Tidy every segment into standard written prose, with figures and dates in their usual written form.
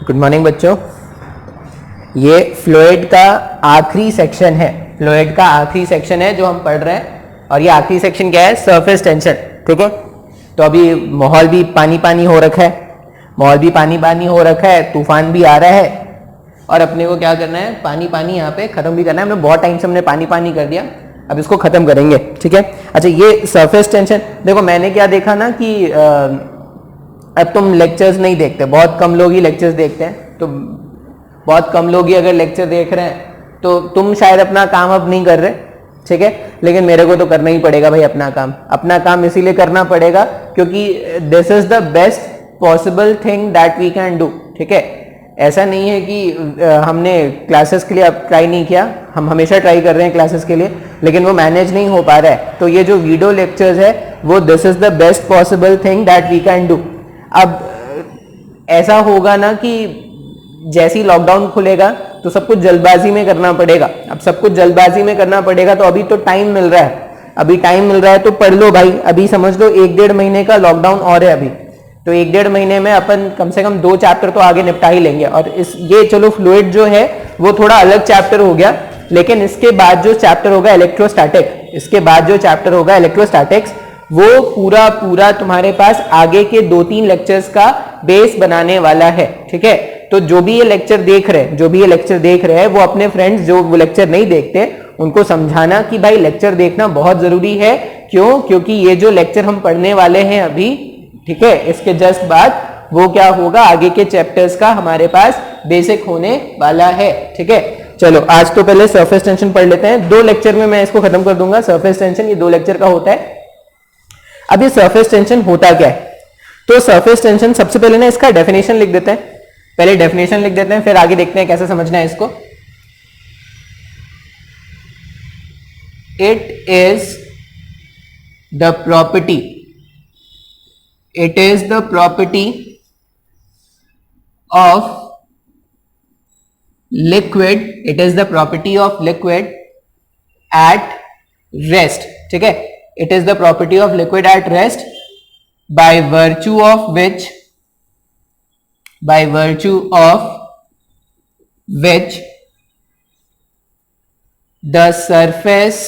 Good morning बच्चों। ये fluid का आखिरी सेक्शन है, फ्लूइड का आखिरी सेक्शन है जो हम पढ़ रहे हैं। और ये आखिरी सेक्शन क्या है? Surface tension. ठीक है, तो अभी माहौल भी पानी पानी हो रखा है, माहौल भी पानी पानी हो रखा है, तूफान भी आ रहा है और अपने को क्या करना है? पानी पानी यहाँ पे खत्म भी करना है। हमने बहुत टाइम से हमने पानी पानी कर दिया, अब इसको खत्म करेंगे। ठीक है, अच्छा ये सरफेस टेंशन देखो, मैंने क्या देखा ना कि अब तुम लेक्चर्स नहीं देखते, बहुत कम लोग ही लेक्चर्स देखते हैं, तो बहुत कम लोग ही अगर लेक्चर देख रहे हैं तो तुम शायद अपना काम अब नहीं कर रहे। ठीक है, लेकिन मेरे को तो करना ही पड़ेगा भाई अपना काम। अपना काम इसीलिए करना पड़ेगा क्योंकि this is the best possible thing that we can do. ठीक है, ऐसा नहीं है कि हमने क्लासेस के लिए अब ट्राई नहीं किया, हम हमेशा ट्राई कर रहे हैं क्लासेस के लिए, लेकिन वो मैनेज नहीं हो पा रहा है। तो ये जो वीडियो लेक्चर्स है वो this is the best possible thing that we can do. अब ऐसा होगा ना कि जैसे ही लॉकडाउन खुलेगा तो सब कुछ जल्दबाजी में करना पड़ेगा। अब सब कुछ जल्दबाजी में करना पड़ेगा, तो अभी तो टाइम मिल रहा है, अभी टाइम मिल रहा है तो पढ़ लो भाई। अभी समझ लो 1-1.5 महीने का लॉकडाउन और है अभी, तो 1-1.5 महीने में अपन कम से कम 2 चैप्टर तो आगे निपटा ही लेंगे। और ये चलो फ्लूइड जो है वो थोड़ा अलग चैप्टर हो गया, लेकिन इसके बाद जो चैप्टर होगा इलेक्ट्रोस्टैटिक, इसके बाद जो चैप्टर होगा इलेक्ट्रोस्टैटिक्स, वो पूरा पूरा तुम्हारे पास आगे के 2-3 लेक्चर्स का बेस बनाने वाला है। ठीक है, तो जो भी ये लेक्चर देख रहे हैं, वो अपने फ्रेंड्स जो वो लेक्चर नहीं देखते उनको समझाना कि भाई लेक्चर देखना बहुत जरूरी है। क्यों? क्योंकि ये जो लेक्चर हम पढ़ने वाले हैं अभी, ठीक है, इसके जस्ट बाद वो क्या होगा, आगे के चैप्टर्स का हमारे पास बेसिक होने वाला है। ठीक है, चलो आज तो पहले सरफेस टेंशन पढ़ लेते हैं। 2 लेक्चर में मैं इसको खत्म कर दूंगा। सरफेस टेंशन ये 2 लेक्चर का होता है। अब ये सरफेस टेंशन होता क्या है? तो सरफेस टेंशन सबसे पहले ना इसका डेफिनेशन लिख देते हैं, पहले डेफिनेशन लिख देते हैं, फिर आगे देखते हैं कैसे समझना है इसको। It is the property of liquid at rest। ठीक है, it is the property of liquid at rest by virtue of which the surface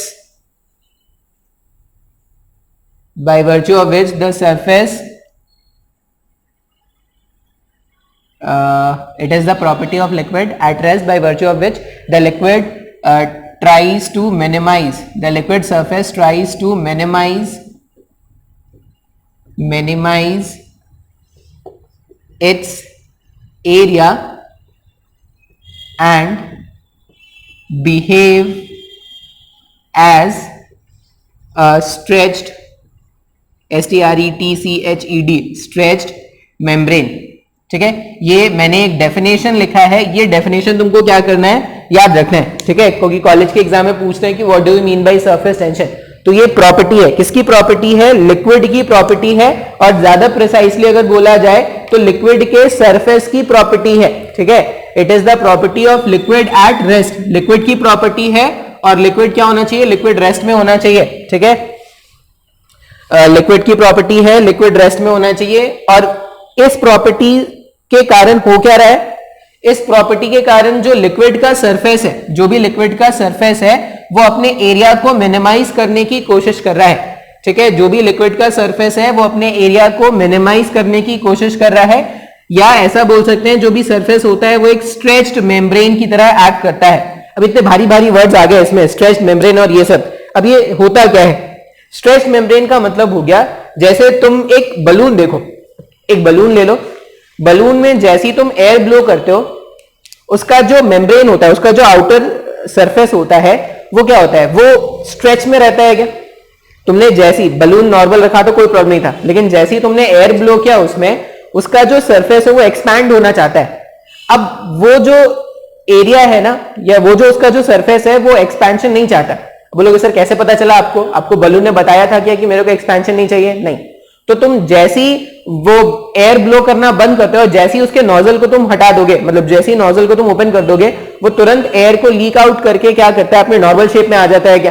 it is the property of liquid at rest by virtue of which the liquid tries to minimize, the liquid surface tries to minimize its area and behave as a stretched stretched membrane। ठीक है, ये मैंने एक definition लिखा है, ये definition तुमको क्या करना है? याद रखना है। ठीक है, क्योंकि कॉलेज के एग्जाम में पूछते हैं कि what do you mean by surface tension. तो ये प्रॉपर्टी है, किसकी प्रॉपर्टी है? लिक्विड की प्रॉपर्टी है, और ज्यादा प्रिसाइसली अगर बोला जाए तो लिक्विड के सरफेस की प्रॉपर्टी है। ठीक है, it is the property of liquid at rest, liquid की प्रॉपर्टी है। और लिक्विड क्या होना चाहिए? लिक्विड रेस्ट में होना चाहिए। ठीक है, लिक्विड की प्रॉपर्टी है, लिक्विड रेस्ट में होना चाहिए। और इस प्रॉपर्टी के कारण हो क्या रहा है? इस प्रॉपर्टी के कारण जो लिक्विड का सरफेस है, जो भी लिक्विड का सरफेस है, वो अपने एरिया को मिनिमाइज करने की कोशिश कर रहा है। ठीक है, जो भी लिक्विड का सरफेस है वो अपने एरिया को मिनिमाइज करने की कोशिश कर रहा है, या ऐसा बोल सकते हैं जो भी सरफेस होता है वो एक स्ट्रेच्ड मेम्ब्रेन की तरह एक्ट करता है। अब इतने भारी भारी वर्ड्स आ गए इसमें, स्ट्रेच्ड मेम्ब्रेन और ये सब। अब ये होता क्या है? स्ट्रेच्ड मेम्ब्रेन का मतलब हो गया, जैसे तुम एक बलून देखो, एक बलून ले लो, बलून में जैसे ही तुम एयर ब्लो करते हो, उसका जो मेम्ब्रेन होता है, उसका जो आउटर सरफेस होता है, वो क्या होता है? वो स्ट्रेच में रहता है क्या? तुमने जैसे ही बलून नॉर्मल रखा तो कोई प्रॉब्लम नहीं था, लेकिन जैसे ही तुमने एयर ब्लो किया उसमें, उसका जो सरफेस है वो एक्सपैंड होना चाहता है। अब वो जो एरिया है ना, या वो जो उसका जो सरफेस है वो एक्सपेंशन नहीं चाहता। बोलोगे सर कैसे पता चला आपको? आपको बलून ने बताया था क्या कि मेरे को एक्सपेंशन नहीं चाहिए? नहीं। तो तुम जैसे ही वो एयर ब्लो करना बंद करते हो, जैसे ही उसके नोजल को तुम हटा दोगे, मतलब जैसे ही नोजल को तुम ओपन कर दोगे, वो तुरंत एयर को लीक आउट करके क्या करता है? अपने नॉर्मल शेप में आ जाता है क्या?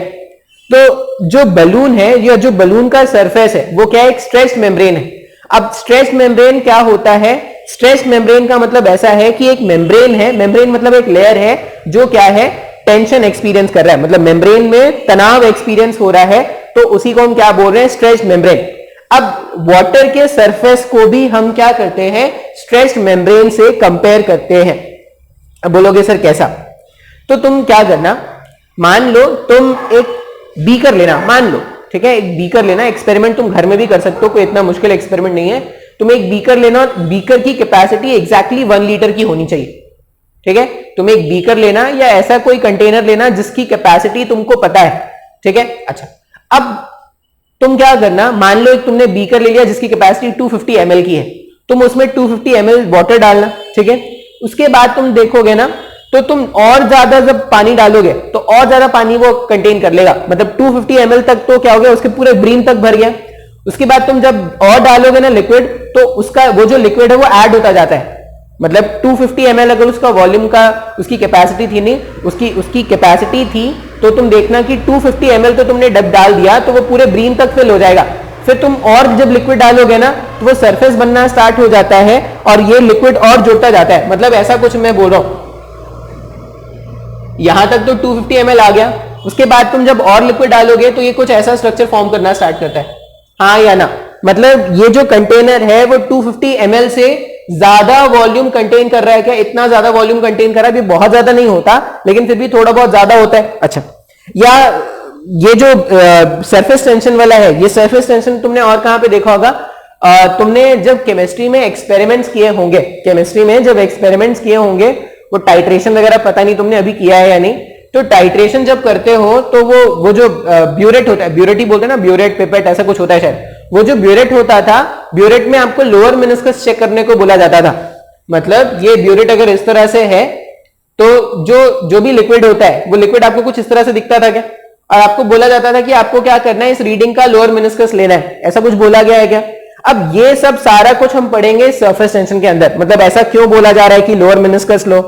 तो जो बलून है या जो बलून का सरफेस है वो क्या है? एक स्ट्रेच्ड मेम्ब्रेन है। अब स्ट्रेच मेम्ब्रेन क्या होता है? स्ट्रेच मेम्ब्रेन का मतलब ऐसा है कि एक मेम्ब्रेन है, मेम्ब्रेन मतलब एक लेयर है जो क्या है, टेंशन एक्सपीरियंस कर रहा है, मतलब मेम्ब्रेन में तनाव एक्सपीरियंस हो रहा है, तो उसी को हम क्या बोल रहे हैं? Stretch membrane. अब वाटर के सरफेस को भी हम क्या करते हैं? स्ट्रेच मेम्ब्रेन से कंपेयर करते हैं। अब बोलोगे सर कैसा? तो तुम क्या करना, मान लो तुम एक बीकर लेना, मान लो, ठीक है, एक बीकर लेना, एक्सपेरिमेंट तुम घर में भी कर सकते हो, कोई इतना मुश्किल एक्सपेरिमेंट नहीं है। तुम एक बीकर लेना, बीकर की कैपेसिटी एग्जैक्टली 1 लीटर की होनी चाहिए, ठीक है। तुम एक बीकर लेना या ऐसा कोई कंटेनर लेना जिसकी कैपेसिटी तुमको पता है, ठीक है। अच्छा, अब तुम क्या करना, मान लो एक तुमने बीकर ले लिया जिसकी कैपेसिटी 250 ml की है, तुम उसमें 250 ml वाटर डालना, ठीक है। उसके बाद तुम देखोगे ना, तो तुम और ज्यादा जब पानी डालोगे तो और ज्यादा पानी वो कंटेन कर लेगा, मतलब 250 ml तक तो क्या हो गया, उसके पूरे ब्रीम तक भर गया। उसके बाद तुम जब और डालोगे ना लिक्विड, तो उसका वो जो लिक्विड है वो ऐड होता जाता है, मतलब 250 ml अगर उसका वॉल्यूम का उसकी कैपेसिटी थी, नहीं उसकी कैपेसिटी थी, तो तुम देखना कि 250 ml तो तुमने डब डाल दिया तो वो पूरे ब्रीम तक फिल हो जाएगा। फिर तुम और जब लिक्विड डालोगे ना तो वो सरफेस बनना स्टार्ट हो जाता है और ये लिक्विड और जुड़ता जाता है, मतलब ऐसा कुछ मैं बोल रहा हूं, यहां तक तो 250 ml आ गया। उसके बाद तुम जब और लिक्विड डालोगे तो ये कुछ ऐसा स्ट्रक्चर फॉर्म करना स्टार्ट करता है, हाँ या ना? मतलब ये जो कंटेनर है वो 250 ml से ज्यादा वॉल्यूम कंटेन कर रहा है क्या? इतना ज्यादा वॉल्यूम कंटेन कर रहा है, बहुत ज्यादा नहीं होता लेकिन फिर भी थोड़ा बहुत ज्यादा होता है। अच्छा, या ये जो सरफेस टेंशन वाला है, ये सरफेस टेंशन तुमने और कहां पे देखा होगा? तुमने जब केमिस्ट्री में एक्सपेरिमेंट्स किए होंगे, केमिस्ट्री में जब एक्सपेरिमेंट्स किए होंगे, वो टाइट्रेशन वगैरह पता नहीं तुमने अभी किया है या नहीं, तो टाइट्रेशन जब करते हो तो वो जो ब्यूरेट होता है, ब्यूरेट ही बोलते हैं ना, ब्यूरेट पिपेट ऐसा कुछ होता है शायद, वो जो ब्यूरेट होता था, ब्यूरेट में आपको लोअर मेनिस्कस चेक करने को बोला जाता था। मतलब ये ब्यूरेट अगर इस तरह से है तो जो भी लिक्विड होता है वो लिक्विड आपको कुछ इस तरह से दिखता था क्या? और आपको बोला जाता था कि आपको क्या करना है, इस रीडिंग का लोअर मेनिस्कस लेना है, ऐसा कुछ बोला गया है क्या? अब ये सब सारा कुछ हम पढ़ेंगे सरफेस टेंशन के अंदर, मतलब ऐसा क्यों बोला जा रहा है कि लोअर मेनिस्कस लो,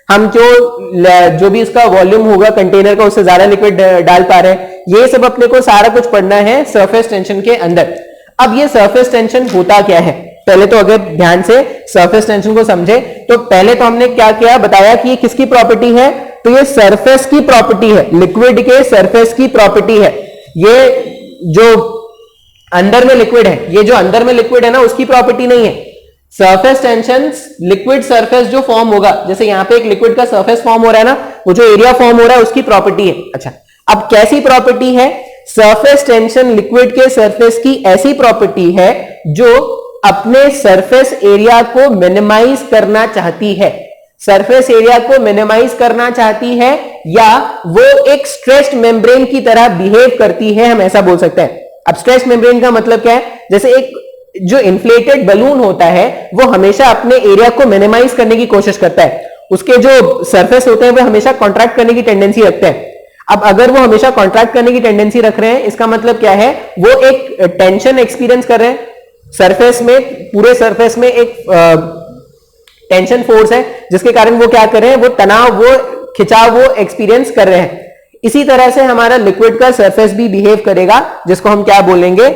हम क्यों जो भी इसका वॉल्यूम होगा कंटेनर का उससे ज्यादा लिक्विड डाल पा रहे हैं, ये सब अपने को सारा कुछ पढ़ना है सरफेस टेंशन के अंदर। अब ये सरफेस टेंशन होता क्या है, पहले तो अगर ध्यान से सरफेस टेंशन को समझे तो पहले तो हमने क्या किया, बताया कि ये किसकी प्रॉपर्टी है, तो ये सरफेस की प्रॉपर्टी है, लिक्विड के सरफेस की प्रॉपर्टी है। ये जो अंदर में लिक्विड है, ये जो अंदर में लिक्विड है ना, उसकी प्रॉपर्टी नहीं है। सरफेस टेंशन लिक्विड सरफेस जो फॉर्म होगा, जैसे यहां पे एक लिक्विड का सरफेस फॉर्म हो रहा है ना, वो जो एरिया फॉर्म हो रहा है उसकी प्रॉपर्टी है। अच्छा, अब कैसी प्रॉपर्टी है? सरफेस टेंशन लिक्विड के सरफेस की ऐसी प्रॉपर्टी है जो अपने सरफेस एरिया को मिनिमाइज करना चाहती है, सरफेस एरिया को मिनिमाइज करना चाहती है, या वो एक स्ट्रेच्ड मेम्ब्रेन की तरह बिहेव करती है, हम ऐसा बोल सकते हैं। अब स्ट्रेच्ड मेम्ब्रेन का मतलब क्या है? जैसे एक जो इन्फ्लेटेड बलून होता है वो हमेशा अपने एरिया को मिनिमाइज करने की कोशिश करता है, उसके जो सरफेस होते हैं वो हमेशा कॉन्ट्रैक्ट करने की टेंडेंसी रखते हैं। अब अगर वो हमेशा कॉन्ट्रैक्ट करने की टेंडेंसी रख रहे हैं, इसका मतलब क्या है? वो एक टेंशन एक्सपीरियंस कर रहे हैं सरफेस में, पूरे सरफेस में एक टेंशन फोर्स है जिसके कारण वो क्या कर रहे हैं, वो तनाव, वो खिंचाव वो एक्सपीरियंस कर रहे हैं। इसी तरह से हमारा लिक्विड का सरफेस भी बिहेव करेगा, जिसको हम क्या बोलेंगे?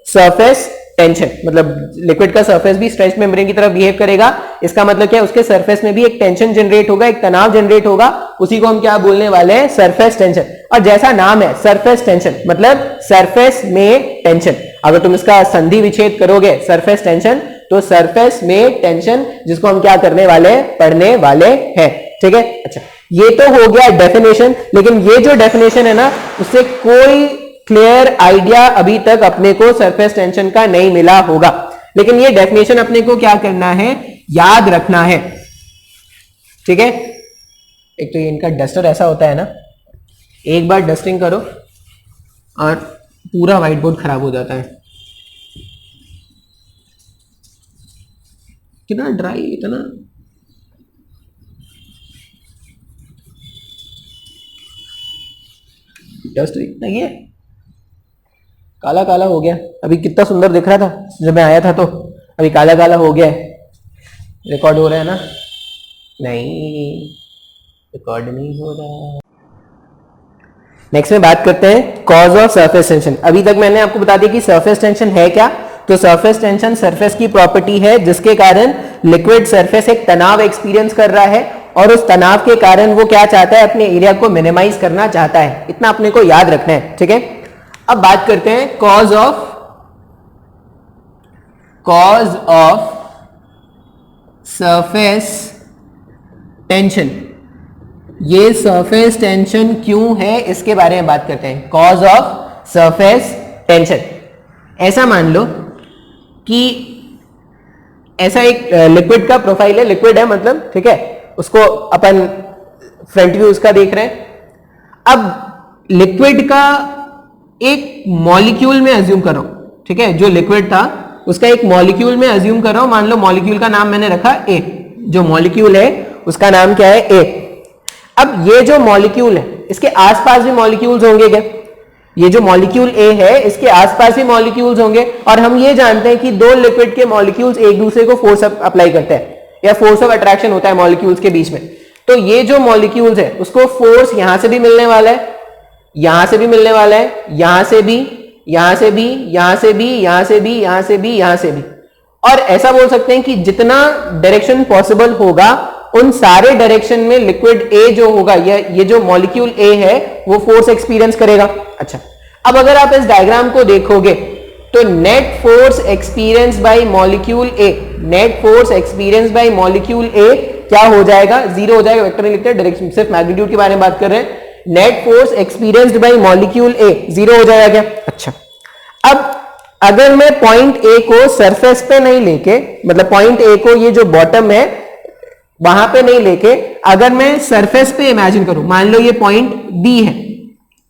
Surface tension. मतलब लिक्विड का सरफेस भी स्ट्रेच्ड मेम्ब्रेन की तरह बिहेव करेगा, इसका मतलब क्या है? उसके सरफेस में भी एक टेंशन जनरेट होगा, एक तनाव जनरेट होगा, उसी को हम क्या बोलने वाले हैं? Surface tension. और जैसा नाम है सरफेस टेंशन, मतलब सरफेस में टेंशन। अगर तुम इसका संधि विच्छेद करोगे सरफेस टेंशन, तो सरफेस में टेंशन, जिसको हम क्या करने वाले हैं? पढ़ने वाले हैं, ठीक है। अच्छा, ये तो हो गया डेफिनेशन, लेकिन ये जो डेफिनेशन है ना, उससे कोई क्लियर आइडिया अभी तक अपने को सरफेस टेंशन का नहीं मिला होगा, लेकिन ये डेफिनेशन अपने को क्या करना है? याद रखना है, ठीक है। एक तो ये इनका डस्टर ऐसा होता है ना, एक बार डस्टिंग करो और पूरा व्हाइट बोर्ड खराब हो जाता है। कितना ड्राई, इतना डस्ट, इतना ये काला काला हो गया। अभी कितना सुंदर दिख रहा था जब मैं आया था, तो अभी काला काला हो गया है। रिकॉर्ड हो रहा है ना? नहीं, रिकॉर्ड नहीं हो रहा। नेक्स्ट में बात करते हैं कॉज ऑफ सरफेस टेंशन। अभी तक मैंने आपको बता दिया कि सरफेस टेंशन है क्या, तो सरफेस टेंशन सरफेस की प्रॉपर्टी है जिसके कारण लिक्विड सरफेस एक तनाव एक्सपीरियंस कर रहा है और उस तनाव के कारण वो क्या चाहता है, अपने एरिया को मिनिमाइज करना चाहता है। इतना अपने को याद रखना है, ठीक है। अब बात करते हैं कॉज ऑफ सरफेस टेंशन। ये सरफेस टेंशन क्यों है इसके बारे में बात करते हैं। कॉज ऑफ सरफेस टेंशन, ऐसा मान लो कि ऐसा एक लिक्विड का प्रोफाइल है, लिक्विड है मतलब, ठीक है, उसको अपन फ्रंट व्यू उसका देख रहे हैं। अब लिक्विड का एक मॉलिक्यूल में अज्यूम करो, ठीक है, जो लिक्विड था उसका एक मॉलिक्यूल में अज्यूम करो। मान लो मॉलिक्यूल का नाम मैंने रखा ए, जो मॉलिक्यूल है उसका नाम क्या है, ए। अब ये जो मॉलिक्यूल है इसके आसपास भी मॉलिक्यूल्स होंगे क्या? ये जो मॉलिक्यूल ए है इसके आसपास भी मॉलिक्यूल्स होंगे, और हम ये जानते हैं कि दो लिक्विड के मॉलिक्यूल्स एक दूसरे को फोर्स अप्लाई करते हैं या फोर्स ऑफ अट्रैक्शन होता है मॉलिक्यूल्स के बीच में। तो ये जो मॉलिक्यूल्स है उसको फोर्स यहां से भी मिलने वाला है, यहां से भी मिलने वाला है, यहां से भी, यहां से भी, यहां से भी, यहां से भी, यहां से भी, यहां से भी। और ऐसा बोल सकते हैं कि जितना डायरेक्शन पॉसिबल होगा उन सारे डायरेक्शन में लिक्विड ए जो होगा, ये जो मॉलिक्यूल ए है वो फोर्स एक्सपीरियंस करेगा। अच्छा, अब अगर आप इस डायग्राम को देखोगे तो net force experience by molecule A, net force experience by molecule A क्या हो जाएगा, जीरो हो जाएगा। वेक्टर नहीं लिखते, डायरेक्शन सिर्फ मैग्नीट्यूड के बारे में बात कर रहे हैं। Net force experienced bye molecule ए जीरो हो जाएगा क्या? अच्छा, अब अगर मैं पॉइंट ए को सरफेस पे नहीं लेके, मतलब पॉइंट ए को ये जो बॉटम है वहां पे नहीं लेके, अगर मैं सरफेस पे इमेजिन करूं, मान लो ये पॉइंट बी है।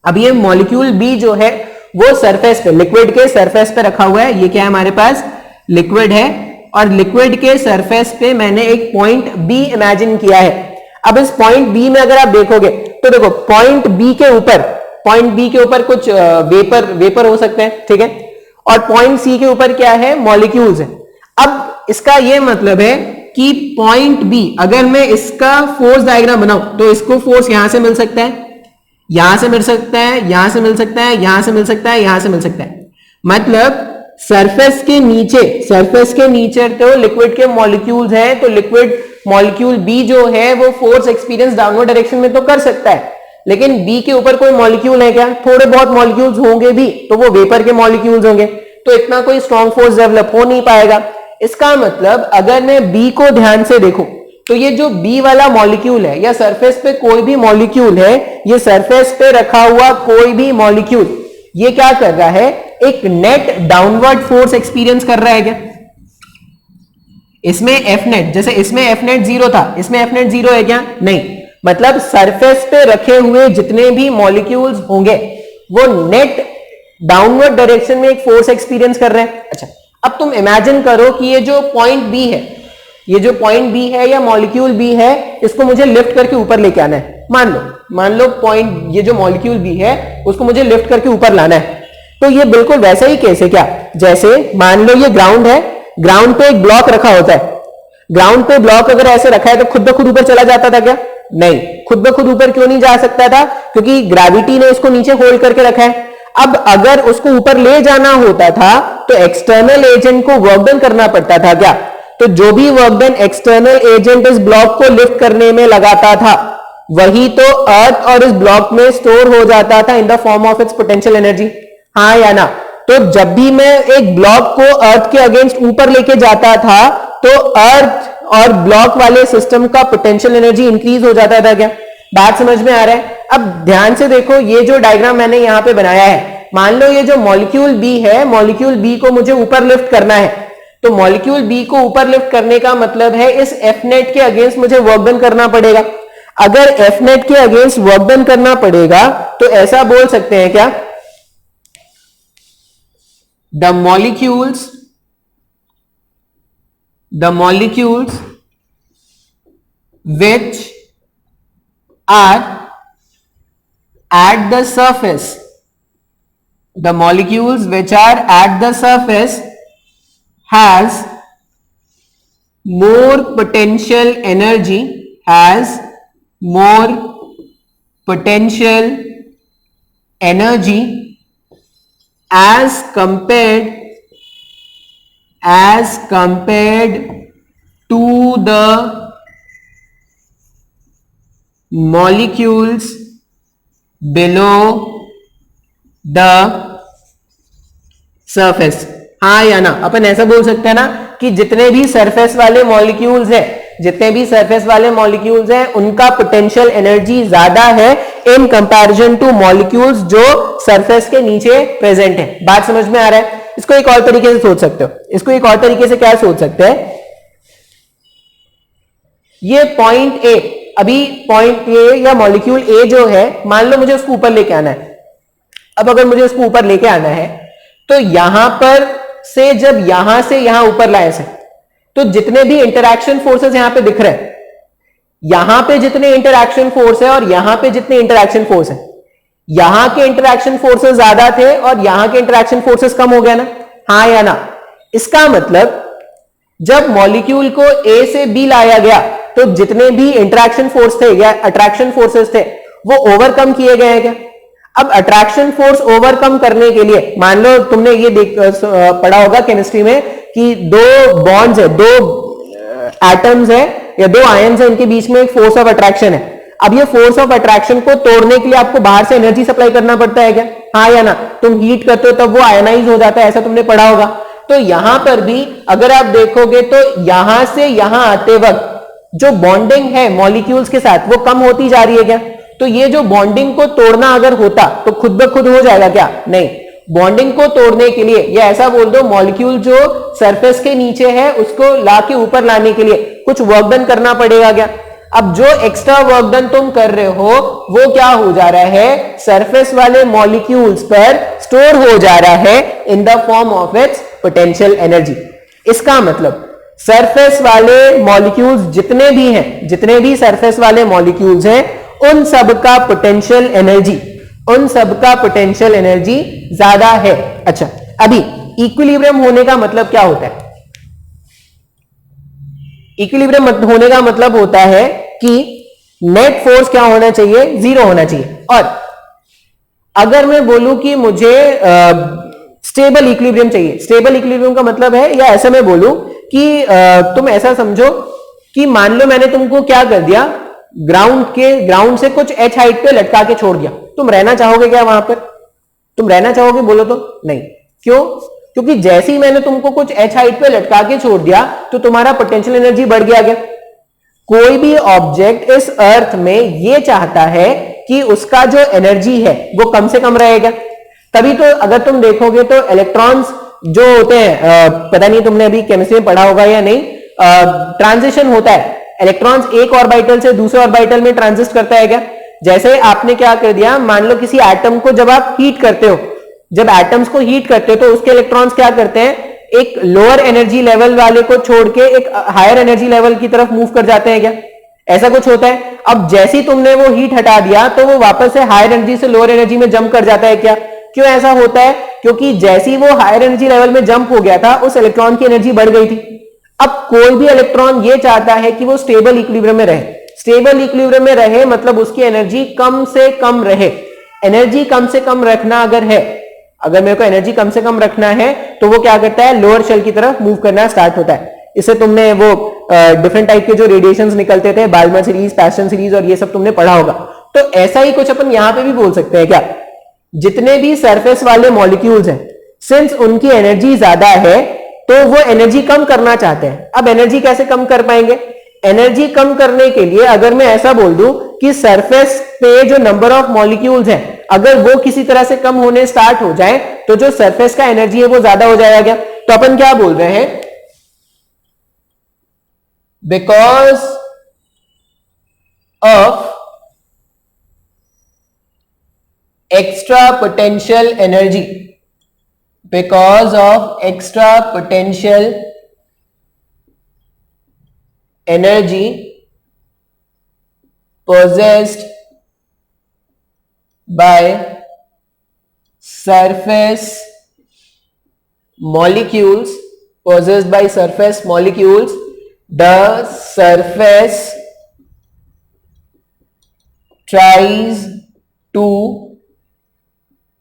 अब ये मॉलिक्यूल बी जो है वो सरफेस पे, लिक्विड के सरफेस पे रखा हुआ है। ये क्या है हमारे पास, लिक्विड है, और लिक्विड के सरफेस पे मैंने एक पॉइंट बी इमेजिन किया है। अब इस पॉइंट बी में अगर आप देखोगे तो देखो पॉइंट बी के ऊपर कुछ वेपर हो सकते हैं, ठीक है, और पॉइंट सी के ऊपर क्या है, मॉलिक्यूल्स है। अब इसका यह मतलब है कि पॉइंट बी, अगर मैं इसका फोर्स डायग्राम बनाऊं तो इसको फोर्स यहां से मिल सकता है, यहां से मिल सकता है, यहां से मिल सकता है, यहां से मिल सकता है, यहां से मिल सकता है। मतलब सरफेस के नीचे तो लिक्विड के मॉलिक्यूल्स हैं, तो लिक्विड मॉलिक्यूल बी जो है वो फोर्स एक्सपीरियंस डाउनवर्ड डायरेक्शन में तो कर सकता है, लेकिन बी के ऊपर कोई मॉलिक्यूल है क्या? थोड़े बहुत मॉलिक्यूल्स होंगे भी, तो वो वेपर के मॉलिक्यूल्स होंगे, तो इतना कोई स्ट्रॉन्ग फोर्स डेवलप हो नहीं पाएगा। इसका मतलब अगर मैं बी को ध्यान से देखूं तो ये जो बी वाला मॉलिक्यूल है या सरफेस पे कोई भी मॉलिक्यूल है, ये सरफेस पे रखा हुआ कोई भी मॉलिक्यूल ये क्या कर रहा है, एक नेट डाउनवर्ड फोर्स एक्सपीरियंस कर रहा है क्या? इसमें एफ नेट, जैसे इसमें एफ नेट जीरो था, इसमें एफ नेट जीरो है क्या? नहीं। मतलब सरफेस पे रखे हुए जितने भी मॉलिक्यूल्स होंगे वो नेट डाउनवर्ड डायरेक्शन में एक फोर्स एक्सपीरियंस कर रहे हैं। अच्छा, अब तुम इमेजिन करो कि ये जो पॉइंट बी है, ये जो पॉइंट बी है या मॉलिक्यूल बी है, इसको मुझे लिफ्ट करके ऊपर लेके आना है। मान लो पॉइंट, ये जो मॉलिक्यूल बी है उसको मुझे लिफ्ट करके ऊपर लाना है। तो ये बिल्कुल वैसा ही केस है क्या, जैसे मान लो ये ग्राउंड है, ग्राउंड पे एक ब्लॉक रखा होता है। ग्राउंड पे ब्लॉक अगर ऐसे रखा है तो खुद ब खुद ऊपर चला जाता था क्या? नहीं। खुद ब खुद ऊपर क्यों नहीं जा सकता था? क्योंकि ग्रेविटी ने इसको नीचे होल्ड करके रखा है। अब अगर उसको ऊपर ले जाना होता था तो एक्सटर्नल एजेंट को वर्क डन करना पड़ता था क्या? तो जो भी वर्क डन एक्सटर्नल एजेंट इस ब्लॉक को लिफ्ट करने में लगाता था वही तो अर्थ और इस ब्लॉक में स्टोर हो जाता था in the form of its potential energy, हाँ या ना? तो जब भी मैं एक ब्लॉक को अर्थ के अगेंस्ट ऊपर लेके जाता था तो अर्थ और ब्लॉक वाले सिस्टम का पोटेंशियल एनर्जी इंक्रीज हो जाता था क्या? बात समझ में आ रहा है? अब ध्यान से देखो, ये जो डायग्राम मैंने यहां पे बनाया है, मान लो ये जो मॉलिक्यूल बी है, मॉलिक्यूल बी को मुझे ऊपर लिफ्ट करना है, तो मॉलिक्यूल बी को ऊपर लिफ्ट करने का मतलब है इस एफ नेट के अगेंस्ट मुझे वर्क डन करना पड़ेगा। अगर एफ नेट के अगेंस्ट वर्क डन करना पड़ेगा तो ऐसा बोल सकते हैं क्या, the molecules which are at the surface, the molecules which are at the surface has more potential energy, as compared as compared to the molecules below the surface। हाँ या ना, अपन ऐसा बोल सकते हैं ना कि जितने भी सरफेस वाले मॉलिक्यूल्स हैं, जितने भी सरफेस वाले मॉलिक्यूल्स हैं उनका पोटेंशियल एनर्जी ज्यादा है इन कंपैरिजन टू मॉलिक्यूल्स जो सरफेस के नीचे प्रेजेंट है। बात समझ में आ रहा है? इसको एक और तरीके से सोच सकते हो। इसको एक और तरीके से क्या सोच सकते हैं, ये पॉइंट ए, अभी पॉइंट ए या मॉलिक्यूल ए जो है, मान लो मुझे उसको ऊपर लेके आना है। अब अगर मुझे उसको ऊपर लेके आना है तो यहां पर से जब यहां से यहां ऊपर लाए से, तो जितने भी इंटरैक्शन फोर्सेस यहां पे दिख रहे हैं, यहां पे जितने इंटरैक्शन फोर्स है और यहां पे जितने इंटरैक्शन फोर्स है, यहां के इंटरैक्शन फोर्सेस ज्यादा थे और यहां के इंटरैक्शन फोर्सेस कम हो गया ना? हाँ या ना? इसका मतलब जब मॉलिक्यूल को ए से बी लाया गया तो जितने भी इंटरैक्शन फोर्स थे या अट्रैक्शन फोर्सेस थे वो ओवरकम किए गए हैं क्या? अब अट्रैक्शन फोर्स ओवरकम करने के लिए, मान लो तुमने ये पढ़ा होगा केमिस्ट्री में कि दो बॉन्ड्स है, दो एटम्स है या दो आयन्स है, इनके बीच में एक फोर्स ऑफ अट्रैक्शन है। अब ये फोर्स ऑफ अट्रैक्शन को तोड़ने के लिए आपको बाहर से एनर्जी सप्लाई करना पड़ता है क्या? हाँ या ना? तुम हीट करते हो तब वो आयनाइज हो जाता है, ऐसा तुमने पढ़ा होगा। तो यहां पर भी अगर आप देखोगे तो यहां से यहां आते वक्त जो बॉन्डिंग है मॉलिक्यूल्स के साथ वो कम होती जा रही है क्या? तो ये जो बॉन्डिंग को तोड़ना अगर होता तो खुद ब खुद हो जाएगा क्या? नहीं। बॉन्डिंग को तोड़ने के लिए, या ऐसा बोल दो मॉलिक्यूल जो सरफेस के नीचे है उसको ला के ऊपर लाने के लिए कुछ वर्क डन करना पड़ेगा क्या? अब जो एक्स्ट्रा वर्क डन तुम कर रहे हो वो क्या हो जा रहा है? सरफेस वाले मॉलिक्यूल्स पर स्टोर हो जा रहा है in the form of its potential energy. इसका मतलब सरफेस वाले मॉलिक्यूल्स जितने भी हैं, जितने भी सरफेस वाले मॉलिक्यूल्स हैं, उन सब का पोटेंशियल एनर्जी, उन सब का पोटेंशियल एनर्जी ज्यादा है। अच्छा, अभी इक्विलिब्रियम होने का मतलब क्या होता है? इक्विलिब्रियम होने का मतलब होता है कि नेट फोर्स क्या होना चाहिए? जीरो होना चाहिए। और अगर मैं बोलूं कि मुझे स्टेबल इक्विलिब्रियम चाहिए, स्टेबल इक्विलिब्रियम का मतलब है, या ऐसा मैं बोलूं कि तुम ऐसा समझो कि मान लो मैंने तुमको क्या कर दिया, ग्राउंड से कुछ एच हाइट पे लटका के छोड़ दिया, तुम रहना चाहोगे क्या वहां पर? तुम रहना चाहोगे? बोलो तो नहीं। क्यों? क्योंकि जैसे ही मैंने तुमको कुछ एच हाइट पे लटका के छोड़ दिया तो तुम्हारा पोटेंशियल एनर्जी बढ़ गया क्या? कोई भी ऑब्जेक्ट इस अर्थ में ये चाहता है कि उसका जो एनर्जी है वो कम से कम रहेगा। तभी तो अगर तुम देखोगे तो इलेक्ट्रॉन्स जो होते हैं, पता नहीं तुमने अभी केमिस्ट्री में पढ़ा होगा या नहीं, ट्रांजिशन होता है, इलेक्ट्रॉन्स एक ऑर्बिटल से दूसरे ऑर्बिटल में ट्रांजिस्ट करता है क्या? जैसे आपने क्या कर दिया, मान लो किसी एटम को जब आप हीट करते हो, जब एटम्स को हीट करते हो तो उसके इलेक्ट्रॉन्स क्या करते हैं, एक लोअर एनर्जी लेवल वाले को छोड़ के एक हायर एनर्जी लेवल की तरफ मूव कर जाते हैं क्या? ऐसा कुछ होता है। अब जैसे ही तुमने वो हीट हटा दिया तो वो वापस से हायर एनर्जी से लोअर एनर्जी में जंप कर जाता है क्या? क्यों ऐसा होता है? क्योंकि जैसे ही वो हायर एनर्जी लेवल में जंप हो गया था उस इलेक्ट्रॉन की एनर्जी बढ़ गई थी। अब कोई भी इलेक्ट्रॉन ये चाहता है कि वो स्टेबल इक्विलिब्रियम में रहे। स्टेबल इक्विलिब्रियम में रहे मतलब उसकी एनर्जी कम से कम रहे। एनर्जी कम से कम रखना अगर है, अगर मेरे को एनर्जी कम से कम रखना है तो वो क्या करता है, लोअर शेल की तरफ मूव करना स्टार्ट होता है। इससे तुमने वो डिफरेंट टाइप के जो रेडिएशंस निकलते थे, बाल्मर सीरीज, पैस्टन सीरीज और ये सब तुमने पढ़ा होगा। तो ऐसा ही कुछ अपन यहां पे भी बोल सकते हैं क्या? जितने भी सरफेस वाले मॉलिक्यूल्स हैं, सिंस उनकी एनर्जी ज्यादा है तो वो एनर्जी कम करना चाहते हैं। अब एनर्जी कैसे कम कर पाएंगे? एनर्जी कम करने के लिए अगर मैं ऐसा बोल दूं कि सरफेस पे जो नंबर ऑफ मॉलिक्यूल्स हैं अगर वो किसी तरह से कम होने स्टार्ट हो जाए तो जो सरफेस का एनर्जी है वो ज्यादा हो जाएगा क्या? तो अपन क्या बोल रहे हैं, because of extra potential energy, because of extra potential energy possessed by surface molecules, possessed by surface molecules, the surface tries to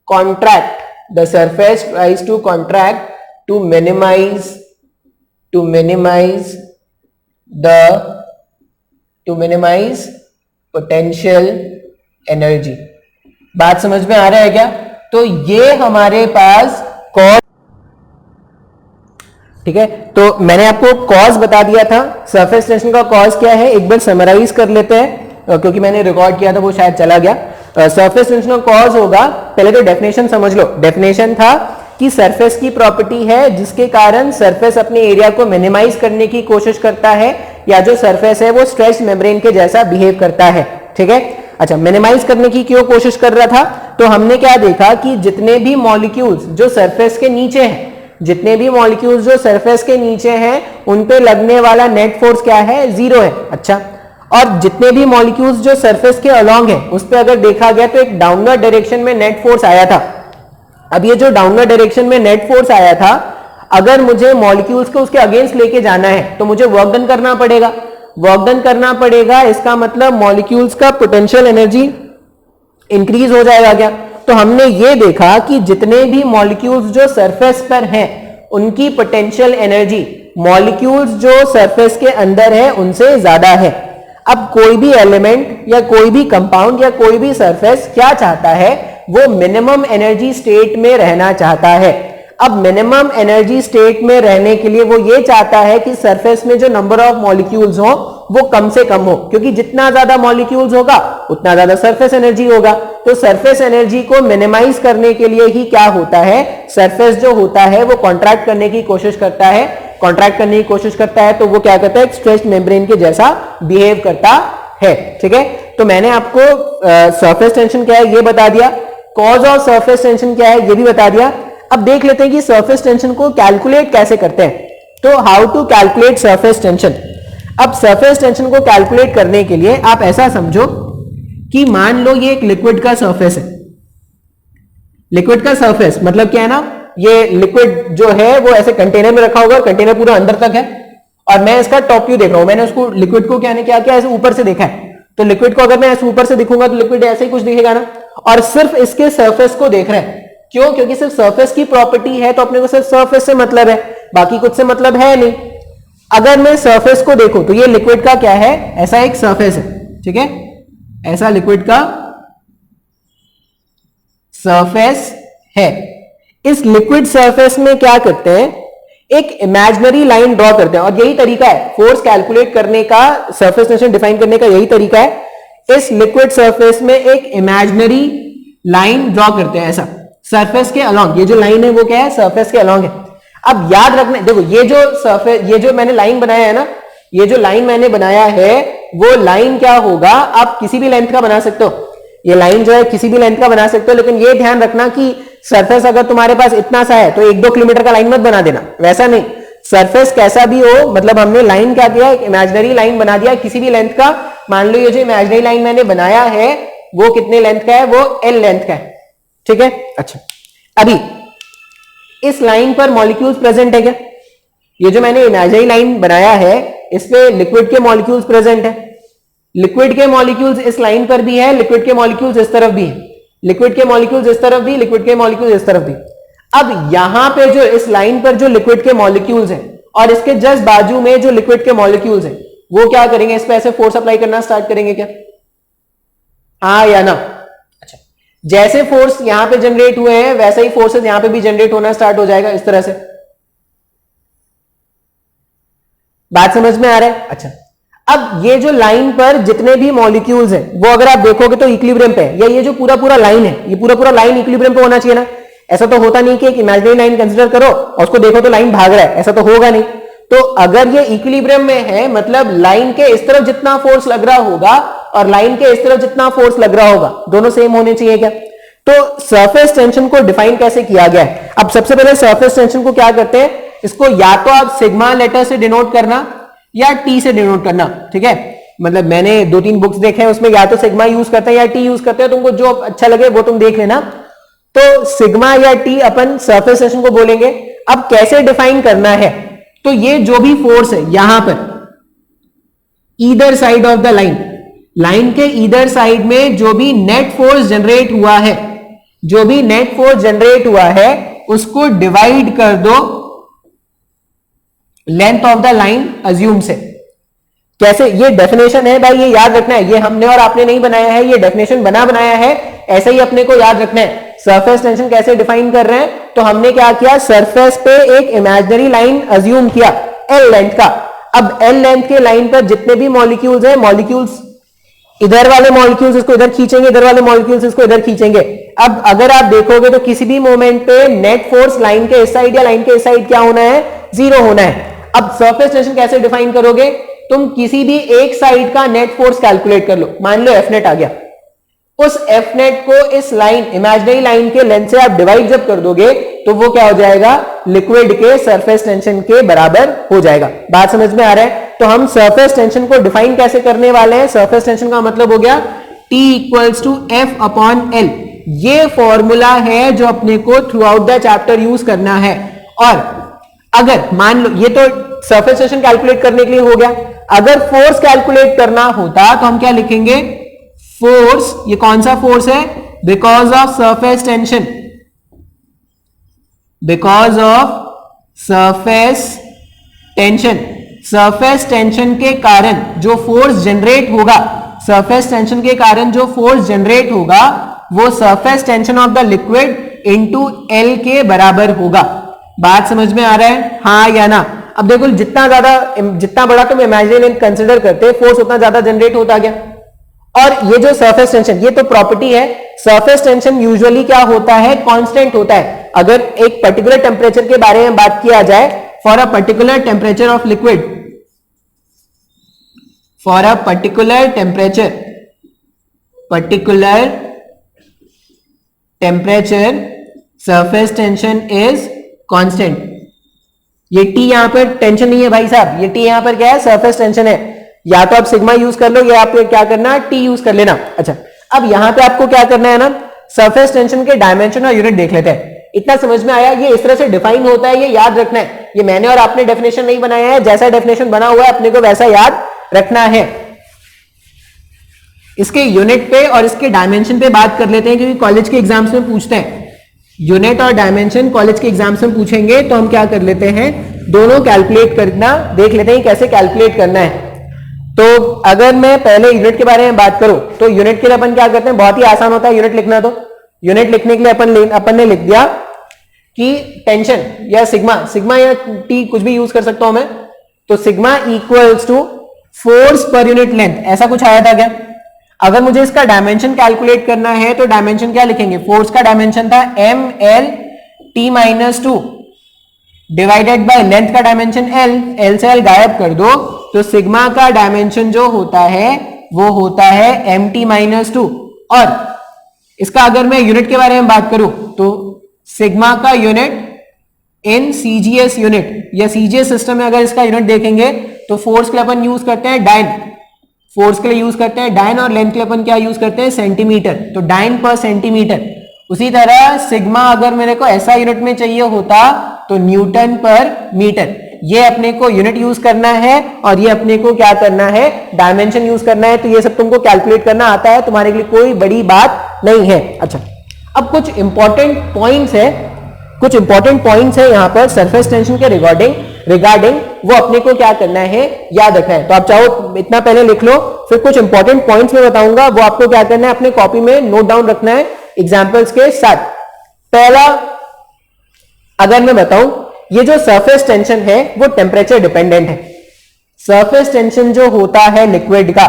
contract, the surface tries to contract to minimize to minimise potential energy. बात समझ में आ रहा है क्या? तो ये हमारे पास cause, ठीक है। तो मैंने आपको कॉज बता दिया था, सरफेस टेंशन का कॉज क्या है एक बार समराइज कर लेते हैं, क्योंकि मैंने रिकॉर्ड किया था वो शायद चला गया। सरफेस टेंशन का कॉज होगा, पहले तो डेफिनेशन समझ लो। डेफिनेशन था कि सरफेस की प्रॉपर्टी है जिसके कारण सरफेस अपने एरिया को मिनिमाइज करने की कोशिश करता है, या जो सरफेस है वो स्ट्रेच मेम्ब्रेन के जैसा बिहेव करता है, ठीक है। अच्छा, मिनिमाइज करने की क्यों कोशिश कर रहा था? तो हमने क्या देखा कि जितने भी मॉलिक्यूल्स जो सरफेस के नीचे हैं, जितने भी मॉलिक्यूल्स जो सरफेस के नीचे हैं, उन पे लगने वाला नेट फोर्स क्या है? 0 है। अच्छा, और जितने भी मॉलिक्यूल्स जो सरफेस के अलोंग है उस पे अगर देखा गया तो एक डाउनवर्ड डायरेक्शन में नेट फोर्स आया था। अब ये जो डाउनवर्ड डायरेक्शन में नेट फोर्स आया था, अगर मुझे मॉलिक्यूल्स को उसके अगेंस्ट लेके जाना है तो मुझे वर्क डन करना पड़ेगा। वर्क डन करना पड़ेगा, इसका मतलब मॉलिक्यूल्स का पोटेंशियल एनर्जी इंक्रीज हो जाएगा क्या? तो हमने ये देखा कि जितने भी मॉलिक्यूल्स जो सरफेस पर हैं उनकी पोटेंशियल एनर्जी मॉलिक्यूल्स जो सरफेस के अंदर है उनसे ज्यादा है। अब कोई भी एलिमेंट या कोई भी कंपाउंड या कोई भी सरफेस क्या चाहता है? वो मिनिमम एनर्जी स्टेट में रहना चाहता है। अब मिनिमम एनर्जी स्टेट में रहने के लिए वो ये चाहता है कि सरफेस में जो नंबर ऑफ मॉलिक्यूल्स हो वो कम से कम हो, क्योंकि जितना ज्यादा मॉलिक्यूल्स होगा उतना ज्यादा सरफेस एनर्जी होगा। तो सरफेस एनर्जी को मिनिमाइज करने के लिए ही क्या होता है? सरफेस जो होता है वो कॉन्ट्रैक्ट करने की कोशिश करता है। कॉन्ट्रैक्ट करने की कोशिश करता है तो वो क्या करता है? स्ट्रेच्ड मेम्ब्रेन के जैसा बिहेव करता है, ठीक है। तो मैंने आपको सरफेस टेंशन क्या है ये बता दिया, कॉज ऑफ सरफेस टेंशन क्या है ये भी बता दिया। अब देख लेते हैं कि सरफेस टेंशन को कैलकुलेट कैसे करते हैं। तो how to calculate surface tension. अब सरफेस टेंशन को कैलकुलेट करने के लिए आप ऐसा समझो कि मान लो ये एक लिक्विड का सरफेस है। लिक्विड का सरफेस मतलब क्या है ना, ये लिक्विड जो है वो ऐसे कंटेनर में रखा होगा, कंटेनर पूरा अंदर तक है और मैं इसका टॉप व्यू देख रहा हूं। मैंने उसको लिक्विड को क्या किया ऐसे ऊपर से देखा है। तो लिक्विड को अगर मैं ऐसे ऊपर से दिखूंगा तो लिक्विड ऐसे ही कुछ दिखेगा ना, और सिर्फ इसके सरफेस को देख रहे हैं। क्यों? क्योंकि सिर्फ सरफेस की प्रॉपर्टी है तो अपने को सिर्फ सरफेस से मतलब है, बाकी कुछ से मतलब है नहीं। अगर मैं सरफेस को देखूं तो ये लिक्विड का क्या है? ऐसा एक सरफेस है, ठीक है। ऐसा लिक्विड का सरफेस है। इस लिक्विड सरफेस में क्या करते हैं? एक इमेजिनरी लाइन ड्रॉ करते हैं, और यही तरीका है फोर्स कैलकुलेट करने का, सरफेस टेंशन डिफाइन करने का यही तरीका है। इस लिक्विड सरफेस में एक इमेजिनरी लाइन ड्रॉ करते हैं ऐसा सरफेस के अलोंग। ये जो लाइन है वो क्या है? सरफेस के अलोंग है। अब याद रखना, देखो ये जो सरफेस, ये जो मैंने लाइन बनाया है ना, ये जो लाइन मैंने बनाया है वो लाइन क्या होगा? आप किसी भी लेंथ का बना सकते हो। ये लाइन जो है किसी भी लेंथ का बना सकते हो, लेकिन ये ध्यान रखना कि सरफेस अगर तुम्हारे पास इतना सा है तो 1-2 किलोमीटर का लाइन मत बना देना, वैसा नहीं। सरफेस कैसा भी हो, मतलब हमने लाइन क्या किया? एक इमेजिनरी लाइन बना दिया किसी भी लेंथ का। मान लो ये जो इमेजिनरी लाइन मैंने बनाया है वो कितने लेंथ का है? वो L लेंथ का है, ठीक है। अच्छा, अभी इस लाइन पर मॉलिक्यूल्स प्रेजेंट है क्या? ये जो मैंने इमेजिनरी लाइन बनाया है इस पे लिक्विड के मॉलिक्यूल्स प्रेजेंट है। लिक्विड के मॉलिक्यूल्स इस लाइन पर भी है, लिक्विड के मॉलिक्यूल्स इस तरफ भी है, लिक्विड के मॉलिक्यूल्स इस तरफ भी, लिक्विड के मॉलिक्यूल्स इस तरफ भी। अब यहां पे जो इस लाइन पर जो लिक्विड के मॉलिक्यूल्स हैं और इसके जस्ट बाजू में जो लिक्विड के मॉलिक्यूल्स हैं वो क्या करेंगे? इस पे ऐसे फोर्स अप्लाई करना स्टार्ट करेंगे क्या? हाँ या ना? अच्छा, जैसे फोर्स यहां पे जनरेट हुए हैं वैसे ही फोर्सेस यहां पे भी जनरेट होना स्टार्ट हो जाएगा इस तरह से। बात समझ में आ रहा है? अच्छा, अब ये जो लाइन पर जितने भी मॉलिक्यूल्स हैं वो अगर आप देखोगे तो इक्विलिब्रियम पे है, या ये जो पूरा लाइन है ये पूरा लाइन इक्विलिब्रियम पे होना चाहिए ना। ऐसा तो होता नहीं कि एक इमेजिनरी लाइन कंसीडर करो और उसको देखो तो लाइन भाग रहा है, ऐसा तो होगा नहीं। तो अगर ये इक्विलिब्रियम में है मतलब लाइन के इस तरफ जितना फोर्स लग रहा होगा और लाइन के इस तरफ जितना फोर्स लग रहा होगा दोनों सेम होने चाहिए क्या? तो सरफेस टेंशन को डिफाइन कैसे किया गया है? अब सबसे पहले सरफेस टेंशन को क्या करते हैं? इसको या तो आप सिग्मा लेटर से डिनोट करना या टी से डिनोट करना, ठीक है। मतलब मैंने 2-3 बुक्स देखे हैं उसमें या तो सिग्मा यूज करते हैं या टी यूज करते हैं, तुमको जो अच्छा लगे वो तुम देख लेना। तो सिग्मा या टी अपन सरफेस टेंशन को बोलेंगे। अब कैसे डिफाइन करना है? तो ये जो भी फोर्स है यहां पर either side of the line, line के ईदर साइड में जो भी नेट फोर्स जनरेट हुआ है, जो भी नेट फोर्स जनरेट हुआ है उसको डिवाइड कर दो length of the line assume से। कैसे? ये डेफिनेशन है भाई, ये याद रखना है, ये हमने और आपने नहीं बनाया है, ये डेफिनेशन बनाया है, ऐसे ही अपने को याद रखना है। सरफेस टेंशन कैसे डिफाइन कर रहे हैं? तो हमने क्या किया, सरफेस पे एक इमेजिनरी लाइन अज्यूम किया एल लेंथ का। अब एल लेंथ के लाइन पर जितने भी मॉलिक्यूल्स हैं, मॉलिक्यूल्स इधर वाले मॉलिक्यूल्स इसको इधर खींचेंगे, इधर वाले मॉलिक्यूल्स इसको इधर खींचेंगे। अब अगर आप देखोगे तो किसी भी मोमेंट पे नेट फोर्स लाइन के इस साइड या लाइन के इस साइड क्या होना है? जीरो होना है। अब सरफेस टेंशन कैसे डिफाइन करोगे? तुम किसी भी एक साइड का नेट फोर्स कैलकुलेट कर लो, मान लो एफ नेट आ गया, उस एफ नेट को इस लाइन इमेजिनरी लाइन के लेंथ से आप डिवाइड जब कर दोगे तो वो क्या हो जाएगा? लिक्विड के सरफेस टेंशन के बराबर हो जाएगा। बात समझ में आ रहा है? तो हम सरफेस टेंशन को डिफाइन कैसे करने वाले हैं? सरफेस टेंशन का मतलब हो गया T equals to F upon L. ये फॉर्मूला है जो अपने को throughout the chapter use करना है। और अगर मान लो ये तो सरफेस टेंशन कैलकुलेट करने के लिए हो गया, अगर फोर्स कैलकुलेट करना होता तो हम क्या लिखेंगे? फोर्स, ये कौन सा फोर्स है? Because of surface tension, because of surface tension. Surface tension के कारण जो फोर्स जनरेट होगा, सरफेस टेंशन के कारण जो फोर्स जनरेट होगा वो surface tension of the liquid into L के बराबर होगा। बात समझ में आ रहा है? हाँ या ना? अब देखो जितना बड़ा तुम इमेजिनरी लेंथ कंसीडर करते फोर्स उतना ज्यादा जनरेट होता गया। और ये जो सरफेस टेंशन, ये तो प्रॉपर्टी है, सरफेस टेंशन यूजुअली क्या होता है? कांस्टेंट होता है। अगर एक पर्टिकुलर टेम्परेचर के बारे में बात किया जाए, for a particular temperature of liquid, for a particular temperature surface tension is constant. ये टी यहां पर टेंशन नहीं है भाई साहब, ये टी यहां पर क्या है? सरफेस टेंशन है। या तो आप सिग्मा यूज कर लो या आपको क्या करना है? टी यूज कर लेना। अच्छा, अब यहां पे आपको क्या करना है ना, सरफेस टेंशन के डायमेंशन और यूनिट देख लेते हैं। इतना समझ में आया? ये इस तरह से डिफाइन होता है, ये याद रखना है। ये मैंने और आपने डेफिनेशन नहीं बनाया है, जैसा डेफिनेशन बना हुआ है अपने को वैसा याद रखना है। इसके यूनिट पे और इसके डायमेंशन पे बात कर लेते हैं, क्योंकि कॉलेज के एग्जाम्स में पूछते हैं। यूनिट और डायमेंशन कॉलेज के एग्जाम्स में पूछेंगे, तो हम क्या कर लेते हैं, दोनों कैलकुलेट करना देख लेते हैं कैसे कैलकुलेट करना है। तो अगर मैं पहले यूनिट के बारे में बात करूं तो यूनिट के लिए अपन क्या करते हैं? बहुत ही आसान होता है यूनिट लिखना। तो यूनिट लिखने के लिए अपन ने लिख दिया कि टेंशन या सिग्मा या टी कुछ भी यूज कर सकता हूं मैं। तो सिग्मा इक्वल्स टू फोर्स पर यूनिट लेंथ, ऐसा कुछ आया था क्या? अगर मुझे इसका डायमेंशन कैलकुलेट करना है तो डायमेंशन क्या लिखेंगे? फोर्स का डायमेंशन था M L T minus two divided by length का डायमेंशन एल से एल गायब कर दो, तो सिग्मा का डायमेंशन जो होता है वो होता है एम टी माइनस टू। और इसका अगर मैं यूनिट के बारे में बात करूं तो सिग्मा का यूनिट इन सीजीएस यूनिट या सीजीएस सिस्टम में अगर इसका यूनिट देखेंगे तो फोर्स के लिए अपन यूज करते हैं डाइन, फोर्स के लिए यूज करते हैं डाइन, और लेंथ के लिए अपन क्या यूज करते हैं? सेंटीमीटर। तो डाइन पर सेंटीमीटर। उसी तरह सिग्मा अगर मेरे को ऐसा यूनिट में चाहिए होता तो न्यूटन पर मीटर। ये अपने को यूनिट यूज करना है और ये अपने को क्या करना है? डायमेंशन यूज करना है। तो ये सब तुमको कैलकुलेट करना आता है, तुम्हारे लिए कोई बड़ी बात नहीं है। अच्छा, अब कुछ इंपॉर्टेंट पॉइंट्स है यहां पर सरफेस टेंशन के रिगार्डिंग वो अपने को क्या करना है? याद रखना है। तो आप चाहो इतना पहले लिख लो, फिर कुछ इंपॉर्टेंट पॉइंट्स में बताऊंगा, वो आपको क्या करना है? अपने कॉपी में नोट डाउन रखना है एग्जांपल्स के साथ। पहला, अगर मैं बताऊं, ये जो सरफेस टेंशन है वो टेम्परेचर डिपेंडेंट है। सरफेस टेंशन जो होता है लिक्विड का,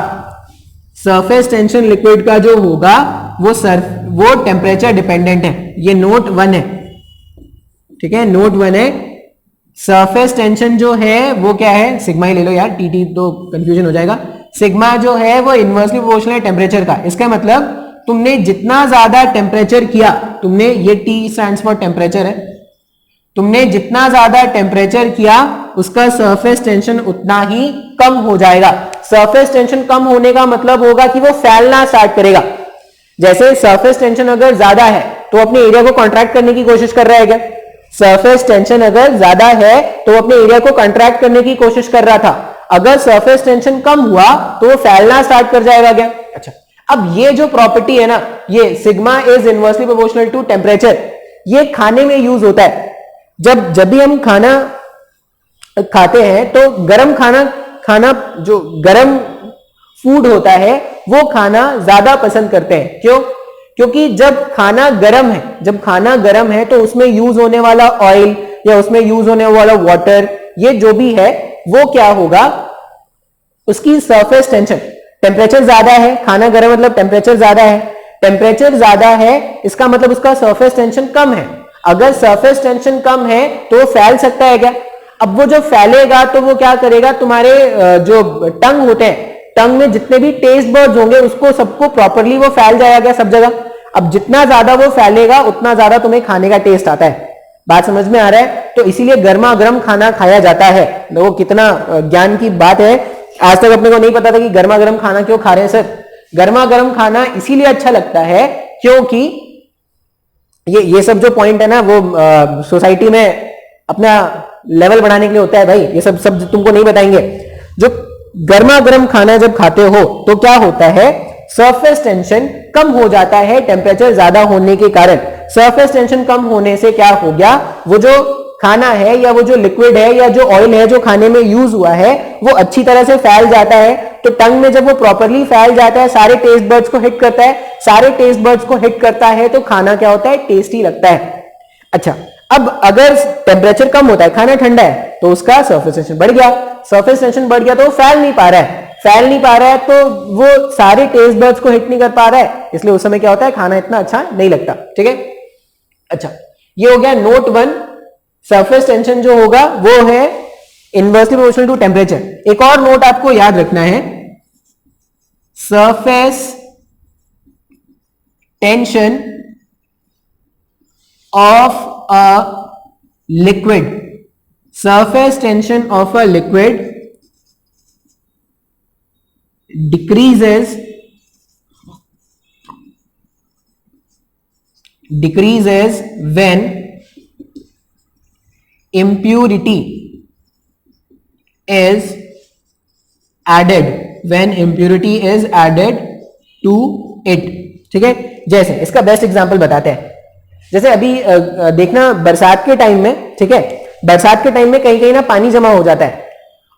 सरफेस टेंशन लिक्विड का जो होगा वो टेम्परेचर डिपेंडेंट है। ये नोट 1 है, ठीक है? नोट 1 है। सरफेस टेंशन जो है वो क्या है? सिग्मा ही ले लो यार, टी तो कंफ्यूजन हो जाएगा। सिग्मा जो है वो इनवर्सली प्रोपोर्शनल है टेम्परेचर का। इसका मतलब तुमने जितना ज्यादा टेम्परेचर किया, तुमने ये टी स्टैंड्स फॉर टेम्परेचर है, तुमने जितना ज्यादा टेम्परेचर किया उसका सरफेस टेंशन उतना ही कम हो जाएगा। सरफेस टेंशन कम होने का मतलब होगा कि वो फैलना स्टार्ट करेगा। जैसे सरफेस टेंशन अगर ज्यादा है तो अपने एरिया को कॉन्ट्रैक्ट करने की कोशिश कर रहा है क्या? सरफेस टेंशन अगर ज्यादा है तो अपने एरिया को कॉन्ट्रैक्ट करने की कोशिश कर रहा था। अगर सरफेस टेंशन कम हुआ तो वो फैलना स्टार्ट कर जाएगा क्या? अच्छा, अब ये जो प्रॉपर्टी है ना, ये sigma is inversely proportional to temperature, ये खाने में यूज होता है। जब भी हम खाना खाते हैं तो गर्म खाना खाना जो गर्म फूड होता है वो खाना ज्यादा पसंद करते हैं। क्यों? क्योंकि जब खाना गर्म है तो उसमें यूज होने वाला ऑयल या उसमें यूज होने वाला वाटर, ये जो भी है वो क्या होगा, उसकी सरफेस टेंशन, टेम्परेचर ज्यादा है, खाना गर्म मतलब टेम्परेचर ज्यादा है, टेम्परेचर ज्यादा है इसका मतलब उसका सरफेस टेंशन कम है। अगर सरफेस टेंशन कम है तो वो फैल सकता है क्या? अब वो जो फैलेगा तो वो क्या करेगा, तुम्हारे जो टंग होते हैं, टंग में जितने भी टेस्ट बर्ड्स होंगे उसको सबको प्रॉपरली वो फैल जाएगा सब जगह। अब जितना ज्यादा वो फैलेगा उतना ज्यादा तुम्हें खाने का टेस्ट आता है। बात समझ में आ रहा है? तो इसीलिए गर्मा गर्म खाना खाया जाता है। देखो कितना ज्ञान की बात है, आज तक अपने को नहीं पता था कि गर्मा गर्म खाना क्यों खा रहे हैं सर। गर्मा गर्म खाना इसीलिए अच्छा लगता है क्योंकि ये सब जो पॉइंट है ना वो सोसाइटी में अपना लेवल बढ़ाने के लिए होता है भाई, ये सब तुमको नहीं बताएंगे। जो गर्मा गर्म खाना जब खाते हो तो क्या होता है, सरफेस टेंशन कम हो जाता है टेम्परेचर ज्यादा होने के कारण। सरफेस टेंशन कम होने से क्या हो गया, वो जो खाना है या वो जो लिक्विड है या जो ऑयल है जो खाने में यूज हुआ है वो अच्छी तरह से फैल जाता है। तो टंग में जब वो प्रॉपरली फैल जाता है, सारे टेस्ट बर्ड्स को हिट करता है, सारे टेस्ट बर्ड्स को हिट करता है तो खाना क्या होता है, टेस्टी लगता है। अच्छा, अब अगर टेम्परेचर कम होता है, खाना ठंडा है, तो उसका सरफेस टेंशन बढ़ गया, सरफेस टेंशन बढ़ गया तो वो फैल नहीं पा रहा है, तो वो सारे टेस्ट बर्ड्स को हिट नहीं कर पा रहा है, इसलिए उस समय क्या होता है, खाना इतना अच्छा नहीं लगता। ठीक है, अच्छा ये हो गया नोट 1। सरफेस टेंशन जो होगा वो है इनवर्सली प्रोपोर्शनल टू टेम्परेचर। एक और नोट आपको याद रखना है, surface tension of a liquid, surface tension of a liquid decreases when impurity is added to it। ठीक है, जैसे इसका बेस्ट एग्जांपल बताते हैं। जैसे अभी देखना बरसात के टाइम में, ठीक है, बरसात के टाइम में कहीं कहीं ना पानी जमा हो जाता है,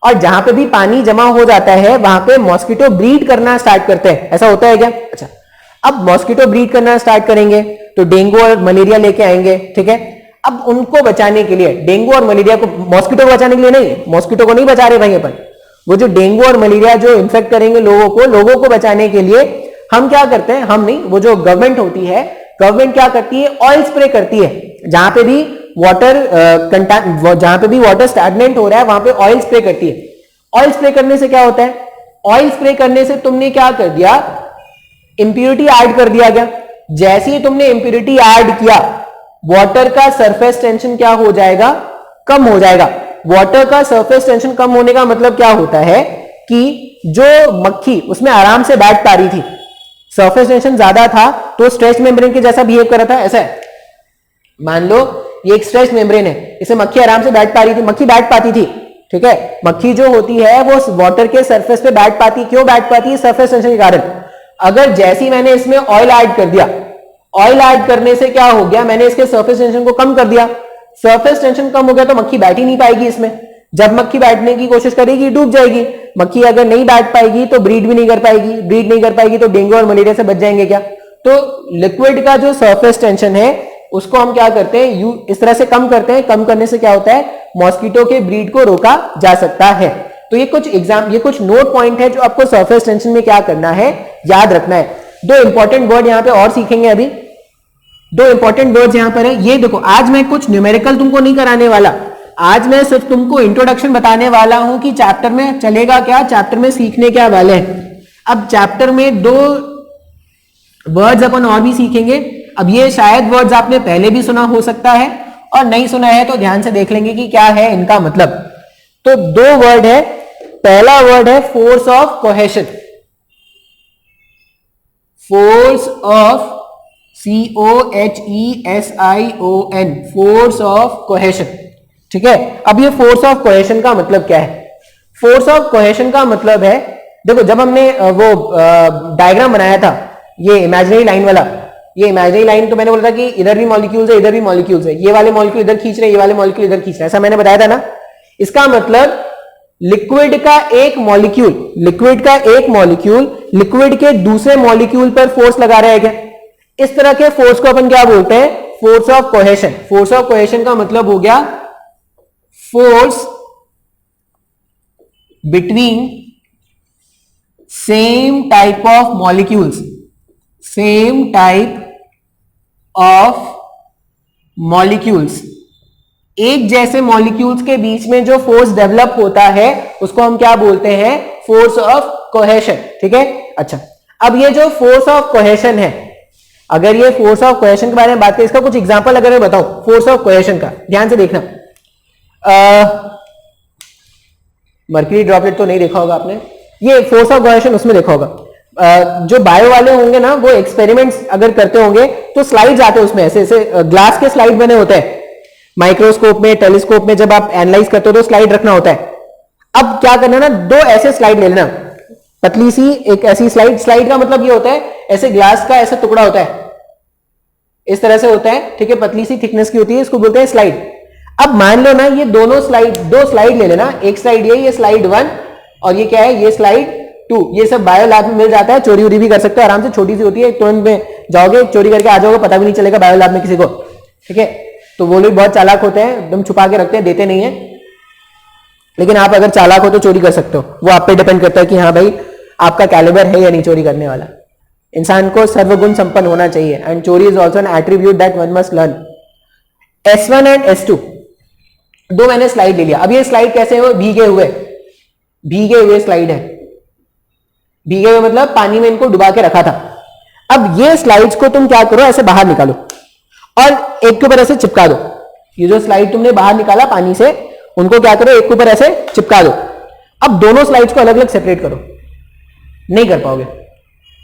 और जहां पे भी पानी जमा हो जाता है वहां पे मॉस्किटो ब्रीड करना स्टार्ट करते हैं। ऐसा होता है क्या? अच्छा, अब मॉस्किटो ब्रीड करना स्टार्ट करेंगे तो डेंगू और मलेरिया लेके आएंगे। ठीक है, अब उनको बचाने के लिए, डेंगू और मलेरिया को, मॉस्किटो को बचाने के लिए नहीं, मॉस्किटो को नहीं बचा रहे भाई अपन, वो जो डेंगू और मलेरिया जो इन्फेक्ट करेंगे लोगों को बचाने के लिए हम क्या करते हैं, हम नहीं, वो जो गवर्नमेंट होती है, गवर्नमेंट क्या करती है, ऑयल स्प्रे करती है। जहां पे भी वाटर स्टैग्नेंट हो रहा है वहां पे ऑयल स्प्रे करती है। ऑयल स्प्रे करने से क्या होता है, ऑयल स्प्रे करने से तुमने क्या कर दिया, इंप्योरिटी ऐड कर दिया गया। जैसे ही तुमने इंप्योरिटी ऐड किया, वाटर का सरफेस टेंशन क्या हो जाएगा, कम हो जाएगा। वाटर का सरफेस टेंशन कम होने का मतलब क्या होता है कि जो मक्खी उसमें आराम से बैठ पा रही थी, सरफेस टेंशन ज्यादा था तो स्ट्रेच मेम्ब्रेन के जैसा बिहेव कर रहा था। ऐसा है, मान लो ये एक स्ट्रेच मेम्ब्रेन है, इसे मक्खी आराम से बैठ पा रही थी, मक्खी बैठ पाती थी। ठीक है, मक्खी जो होती है वो वाटर के सरफेस पे बैठ पाती, क्यों बैठ पाती है, सरफेस टेंशन के कारण। अगर जैसे ही मैंने इसमें ऑयल ऐड कर दिया, ऑयल ऐड करने से क्या हो गया, मैंने इसके सरफेस टेंशन को कम कर दिया, सरफेस टेंशन कम हो गया तो मक्खी बैठ ही नहीं पाएगी इसमें। जब मक्खी बैठने की कोशिश करेगी डूब जाएगी। मक्खी अगर नहीं बैठ पाएगी तो ब्रीड भी नहीं कर पाएगी, ब्रीड नहीं कर पाएगी तो डेंगू और मलेरिया से बच जाएंगे क्या। तो लिक्विड का जो सरफेस टेंशन है उसको हम क्या करते हैं, इस तरह से कम करते हैं। कम करने से क्या होता है, मॉस्किटो के ब्रीड को रोका जा सकता है। तो ये कुछ नोट पॉइंट है जो आपको सरफेस टेंशन में क्या करना है, याद रखना है। दो इंपॉर्टेंट वर्ड यहां पे और सीखेंगे अभी, दो इंपॉर्टेंट वर्ड्स यहां पर है। ये देखो, आज मैं कुछ न्यूमेरिकल तुमको नहीं कराने वाला, आज मैं सिर्फ तुमको इंट्रोडक्शन बताने वाला हूं कि चैप्टर में चलेगा क्या, चैप्टर में सीखने क्या वाले हैं। अब चैप्टर में दो वर्ड्स अपन और भी सीखेंगे। अब ये शायद वर्ड्स आपने पहले भी सुना हो सकता है, और नहीं सुना है तो ध्यान से देख लेंगे कि क्या है इनका मतलब। तो दो वर्ड है, पहला वर्ड है force of cohesion, force of COHESION, force of cohesion. ठीक है, अब ये फोर्स ऑफ कोहेशन का मतलब क्या है, फोर्स ऑफ कोहेशन का मतलब है, देखो जब हमने वो डायग्राम बनाया था ये इमेजिनरी लाइन वाला, ये इमेजिनरी लाइन तो मैंने बोला था कि इधर भी मॉलिक्यूल्स है, इधर भी मॉलिक्यूल्स है, ये वाले मॉलिक्यूल इधर खींच रहे हैं, ये वाले मॉलिक्यूल इधर खींच रहे हैं, ऐसा मैंने बताया था ना। इसका मतलब लिक्विड का एक मॉलिक्यूल लिक्विड के दूसरे मॉलिक्यूल पर फोर्स लगा रहा है क्या? इस तरह के फोर्स को अपन क्या बोलते हैं? Force of cohesion. Force of cohesion का मतलब हो गया force between same type of molecules, एक जैसे मॉलिक्यूल्स के बीच में जो फोर्स डेवलप होता है उसको हम क्या बोलते हैं? Force of cohesion. ठीक है, अच्छा अब ये जो फोर्स ऑफ कोहेशन है, अगर ये फोर्स ऑफ कोहेशन के बारे में बात करें, इसका कुछ एग्जांपल अगर मैं बताऊं फोर्स ऑफ कोहेशन का, ध्यान से देखना। मर्क्यूरी ड्रॉपलेट तो नहीं देखा होगा आपने, ये फोर्स ऑफ कोहेशन उसमें देखा होगा। जो बायो वाले होंगे ना, वो एक्सपेरिमेंट्स अगर करते होंगे तो स्लाइड्स आते हैं उसमें, ऐसे ऐसे ग्लास के स्लाइड बने होते हैं। माइक्रोस्कोप में, टेलीस्कोप में जब आप एनालाइज करते हो तो स्लाइड रखना होता है। अब क्या करना ना, दो ऐसे स्लाइड ले लेना, पतली सी एक ऐसी स्लाइड का मतलब ये होता है ऐसे ग्लास का ऐसा टुकड़ा होता है, इस तरह से होता है, ठीक है, पतली सी थिकनेस की होती है, इसको बोलते हैं स्लाइड। अब मान लो ना ये दो स्लाइड ले लेना, एक स्लाइड ये स्लाइड 1 और ये क्या है, ये स्लाइड 2। ये सब बायो लैब में मिल जाता है, चोरी उरी भी कर सकते हो आराम से, छोटी सी होती है, तुरंत में जाओगे चोरी करके आ जाओगे, पता भी नहीं चलेगा बायो लैब में किसी को। ठीक है, तो वो लोग बहुत चालाक होते हैं, एकदम छुपा के रखते हैं, देते नहीं है। लेकिन आप अगर चालाक हो तो चोरी कर सकते हो, वो आप पे डिपेंड करता है कि हाँ भाई आपका कैलिबर है या नहीं चोरी करने वाला। इंसान को सर्वगुण संपन्न होना चाहिए, एंड चोरी is also an attribute that one must learn. S1 and S2 दो मैंने स्लाइड ले लिया। अब ये स्लाइड कैसे है, वो भीगे हुए स्लाइड है, भीगे हुए मतलब पानी में इनको डुबा के रखा था। अब ये स्लाइड्स को तुम क्या करो, ऐसे बाहर निकालो और एक के ऊपर ऐसे चिपका दो। ये जो स्लाइड तुमने बाहर निकाला पानी से, उनको क्या करो, एक के ऊपर ऐसे चिपका दो। अब दोनों स्लाइड्स को अलग अलग सेपरेट करो, नहीं कर पाओगे,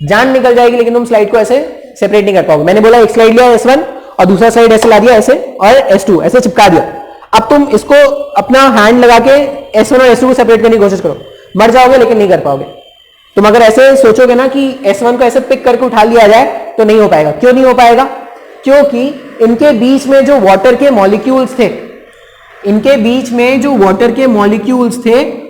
जान निकल जाएगी, लेकिन तुम स्लाइड को ऐसे सेपरेट नहीं कर पाओगे। मैंने बोला एक स्लाइड लिया S1 और दूसरा स्लाइड ऐसे ला दिया ऐसे, और S2 ऐसे चिपका दिया। अब तुम इसको अपना हैंड लगा के S1 और S2 को सेपरेट करने की कोशिश करो, मर जाओगे लेकिन नहीं कर पाओगे। तुम अगर ऐसे सोचोगे ना कि S1 को ऐसे पिक करके उठा लिया जाए तो नहीं हो पाएगा। क्यों नहीं हो पाएगा? क्योंकि इनके बीच में जो वाटर के मॉलिक्यूल्स थे,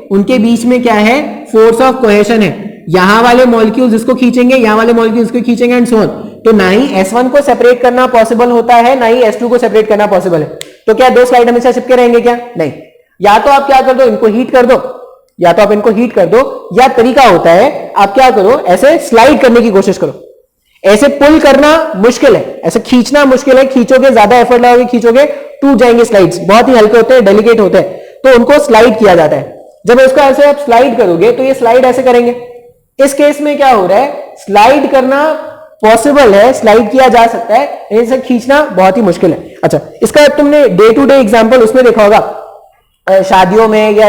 उनके बीच में क्या है, फोर्स ऑफ कोहेशन है। यहां वाले मॉलिक्यूल्स इसको खींचेंगे, यहां वाले मॉलिक्यूल्स इसको खींचेंगे एंड सो ऑन। तो ना ही S1 को सेपरेट करना पॉसिबल होता है, ना ही S2 को सेपरेट करना पॉसिबल है। तो क्या दो स्लाइड हमेशा चिपके रहेंगे क्या? नहीं। या तो आप क्या कर दो, इनको हीट कर दो, या तरीका होता है आप क्या करो, ऐसे स्लाइड करने की कोशिश करो। ऐसे पुल करना मुश्किल है, ऐसे खींचना मुश्किल है, खींचोगे ज्यादा एफर्ट लगाओगे, खींचोगे टूट जाएंगे। स्लाइड्स बहुत ही हल्के होते हैं, डेलिकेट होते हैं, तो उनको स्लाइड किया जाता है। जब इसको ऐसे आप स्लाइड करोगे तो ये स्लाइड ऐसे करेंगे। इस केस में क्या हो रहा है, स्लाइड करना पॉसिबल है, स्लाइड किया जा सकता है, इसे खींचना बहुत ही मुश्किल है। अच्छा, इसका तुमने डे टू डे एग्जांपल उसमें देखा होगा, शादियों में या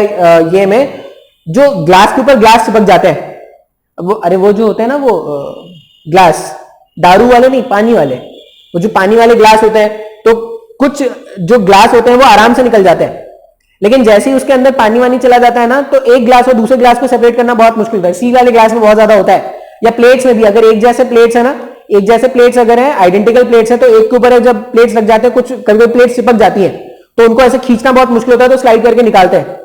ये में जो ग्लास के ऊपर ग्लास चिपक जाते हैं, वो जो होते हैं ना, वो ग्लास, दारू वाले नहीं, पानी वाले, वो जो पानी वाले ग्लास होते हैं, तो कुछ जो ग्लास होते हैं वो आराम से निकल जाते हैं, लेकिन जैसे ही उसके अंदर पानी वानी चला जाता है ना, तो एक ग्लास और दूसरे ग्लास को सेपरेट करना बहुत मुश्किल होता है। सी वाले ग्लास में बहुत ज्यादा होता है, या प्लेट्स में भी, अगर एक जैसे प्लेट्स है ना, एक जैसे प्लेट्स अगर है, आइडेंटिकल प्लेट्स है, तो एक के ऊपर जब प्लेट्स लग जाते हैं, कुछ कभी प्लेट्स चिपक जाती है, तो उनको ऐसे खींचना बहुत मुश्किल होता है, तो स्लाइड करके निकालते हैं।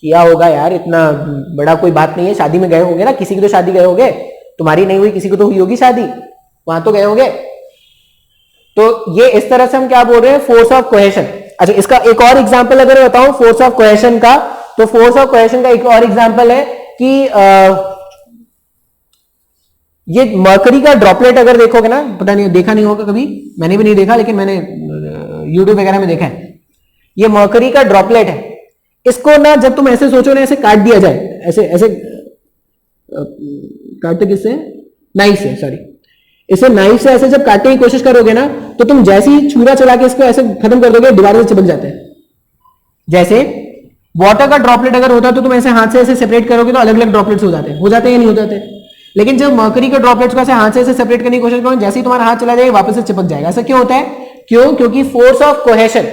किया होगा यार, इतना बड़ा कोई बात नहीं है, शादी में गए होंगे ना, किसी की तो शादी गए होंगे, तुम्हारी नहीं हुई, किसी को तो हुई होगी शादी, वहां तो गए होंगे। तो ये इस तरह से हम क्या बोल रहे हैं, फोर्स ऑफ कोहेशन। अच्छा, इसका एक और एग्जांपल अगर मैं बताऊं फोर्स ऑफ कोहेशन का, तो फोर्स ऑफ कोहेशन का एक और एग्जांपल है कि ये मर्करी का ड्रॉपलेट अगर देखोगे ना, पता नहीं देखा नहीं होगा कभी, मैंने भी नहीं देखा, लेकिन मैंने यूट्यूब वगैरह में देखा है। ये मर्करी का ड्रॉपलेट है, इसको ना जब तुम ऐसे सोचो ना, ऐसे काट दिया जाए, ऐसे ऐसे काटते किससे, नाइफ से, सॉरी, इसे नाइफ से ऐसे जब काटने की कोशिश करोगे ना, तो तुम जैसे ही छुरा चला के इसको ऐसे खत्म कर दोगे, दीवार से चिपक जाते हैं। जैसे वाटर का ड्रॉपलेट अगर होता तो तुम ऐसे हाथ से ऐसे सेपरेट करोगे तो अलग अलग ड्रॉपलेट्स हो जाते हैं या नहीं हो जाते। लेकिन जब मर्करी के ड्रॉपलेट्स को ऐसे हाथ से ऐसे सेपरेट करने की कोशिश करोगे, जैसे ही तुम्हारा हाथ चला जाएगा वापस से चिपक जाएगा। ऐसा क्यों होता है? क्योंकि force of cohesion,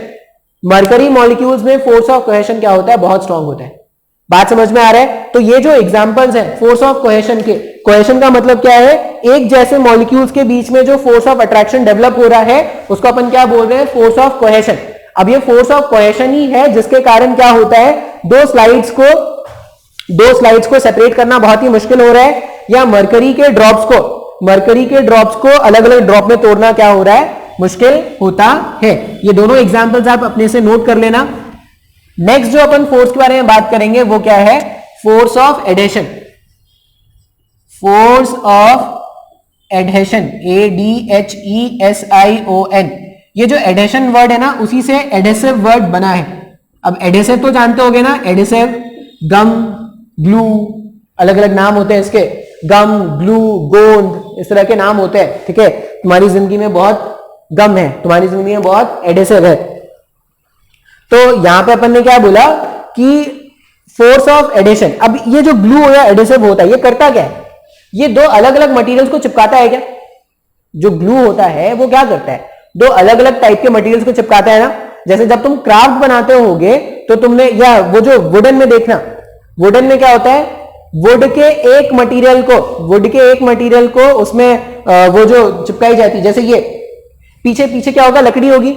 mercury molecules में फोर्स ऑफ कोहेशन क्या होता है, बहुत स्ट्रांग होता है। बात समझ में आ रहा है? तो ये जो एग्जांपल्स हैं फोर्स ऑफ कोहेशन के, कोहेशन का मतलब क्या है, एक जैसे मॉलिक्यूल्स के बीच में जो फोर्स ऑफ अट्रैक्शन डेवलप हो रहा है उसको अपन क्या बोल रहे हैं, फोर्स ऑफ कोहेशन। अब ये फोर्स ऑफ कोहेशन ही है जिसके कारण क्या होता है, दो स्लाइड्स को सेपरेट करना बहुत ही मुश्किल हो रहा है, या मरकरी के ड्रॉप्स को अलग अलग ड्रॉप में तोड़ना क्या हो रहा है, मुश्किल होता है। ये दोनों एग्जांपल्स आप अपने से नोट कर लेना। नेक्स्ट जो अपन फोर्स के बारे में बात करेंगे वो क्या है, force of adhesion. Force of adhesion, ADHESION। ये जो एडेशन वर्ड है ना, उसी से एडेसिव वर्ड बना है। अब एडेसिव तो जानते होगे ना, एडेसिव, गम, ग्लू, अलग अलग नाम होते हैं इसके, गम, ग्लू, गोंद, इस तरह के नाम होते हैं। ठीक है, तुम्हारी जिंदगी में बहुत गम है, तुम्हारी जिंदगी में बहुत एडेसिव है। तो यहां पे अपन ने क्या बोला कि फोर्स ऑफ एडेशन। अब ये जो ग्लू या एडेसिव होता है, ये करता क्या है, ये दो अलग अलग मटेरियल्स को चिपकाता है क्या। जो ग्लू होता है वो क्या करता है, दो अलग अलग टाइप के मटेरियल्स को चिपकाता है ना। जैसे जब तुम क्राफ्ट बनाते होगे तो तुमने, या वो जो वुडन में देखना, वुडन में क्या होता है, वुड के एक मटेरियल को उसमें वो जो चिपकाई जाती है, जैसे ये पीछे क्या होगा, लकड़ी होगी,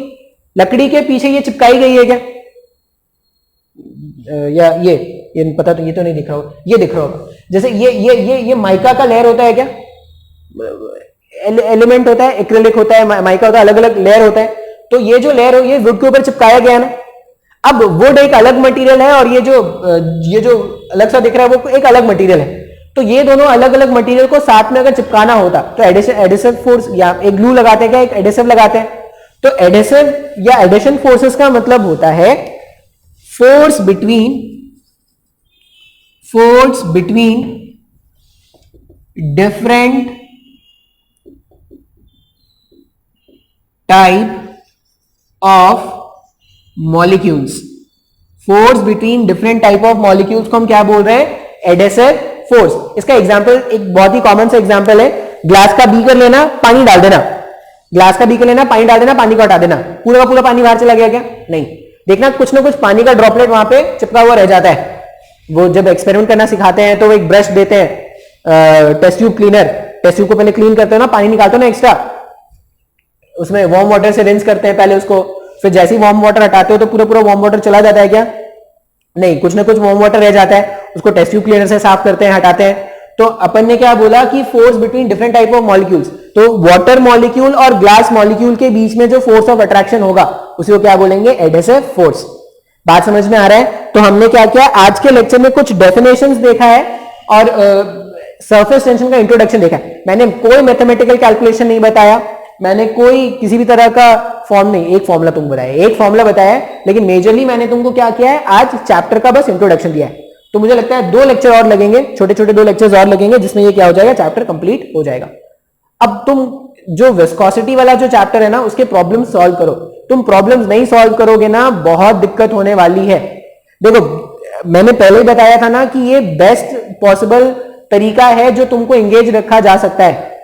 लकड़ी के पीछे ये चिपकाई गई है क्या, या ये पता, तो ये तो नहीं दिख रहा होगा, ये दिख रहा होगा। जैसे ये माइका का लेयर होता है क्या, एलिमेंट होता है, एक्रिलिक होता है, माइका होता है, अलग अलग लेयर होता है। तो ये जो लेयर हो, ये वुड के ऊपर चिपकाया गया ना। अब वुड एक अलग मटेरियल है और ये जो अलग सा दिख रहा है वो एक अलग मटेरियल है। तो ये दोनों अलग अलग मटेरियल को साथ में अगर चिपकाना होता तो एडिसिव फोर्स, या एक ग्लू लगाते हैं क्या, एक एडिसिव लगाते हैं। तो एडिसिव या एडिशन फोर्सेस का मतलब होता है force between different type of molecules. Force between different type of molecules को हम क्या बोल रहे हैं, एडिसिव फोर्स। इसका एग्जांपल एक बहुत ही कॉमन सा एग्जांपल है, ग्लास का बीकर लेना, पानी डाल देना, ग्लास का बीकर लेना, पानी डाल देना, पानी को हटा देना, पूरा का पूरा पानी बाहर चला गया क्या, नहीं। देखना कुछ ना कुछ पानी का ड्रॉपलेट वहां पे चिपका हुआ रह जाता है। वो जब एक्सपेरिमेंट करना सिखाते हैं तो वो एक ब्रश देते हैं, test tube cleaner, test tube को पहले क्लीन करते हो ना, पानी निकालते हो ना एक्स्ट्रा, उसमें वार्म वाटर से रिंस करते हैं पहले उसको, फिर जैसे ही वार्म वाटर हटाते हो तो पूरा पूरा वार्म वाटर चला जाता है क्या, नहीं, कुछ ना कुछ वार्म वाटर रह जाता है, उसको टेस्ट ट्यूब क्लीनर से साफ करते हैं, हटाते हैं। तो अपन ने क्या बोला कि force between different type of molecules, तो वाटर मॉलिक्यूल और ग्लास मॉलिक्यूल के बीच में जो फोर्स ऑफ अट्रैक्शन होगा उसी को क्या बोलेंगे, एडिसिव फोर्स। बात समझ में आ रहा है। तो हमने क्या किया, आज के लेक्चर में कुछ डेफिनेशंस देखा है और सरफेस टेंशन का इंट्रोडक्शन देखा है। मैंने कोई मैथमेटिकल कैलकुलेशन नहीं बताया, मैंने कोई किसी भी तरह का फॉर्म नहीं, एक फॉर्मूला तुमको बताया, एक फॉर्मूला बताया है, लेकिन मेजरली मैंने तुमको क्या किया है, आज चैप्टर का बस इंट्रोडक्शन दिया है। तो मुझे लगता है 2 लेक्चर और लगेंगे, छोटे छोटे 2 लेक्चर्स और लगेंगे, जिसमें ये क्या हो जाएगा, चैप्टर कंप्लीट हो जाएगा। अब तुम जो विस्कोसिटी वाला जो चैप्टर है ना, उसके प्रॉब्लम सॉल्व करो। तुम प्रॉब्लम्स नहीं सॉल्व करोगे ना, बहुत दिक्कत होने वाली है। देखो मैंने पहले ही बताया था ना कि ये बेस्ट पॉसिबल तरीका है जो तुमको एंगेज रखा जा सकता है।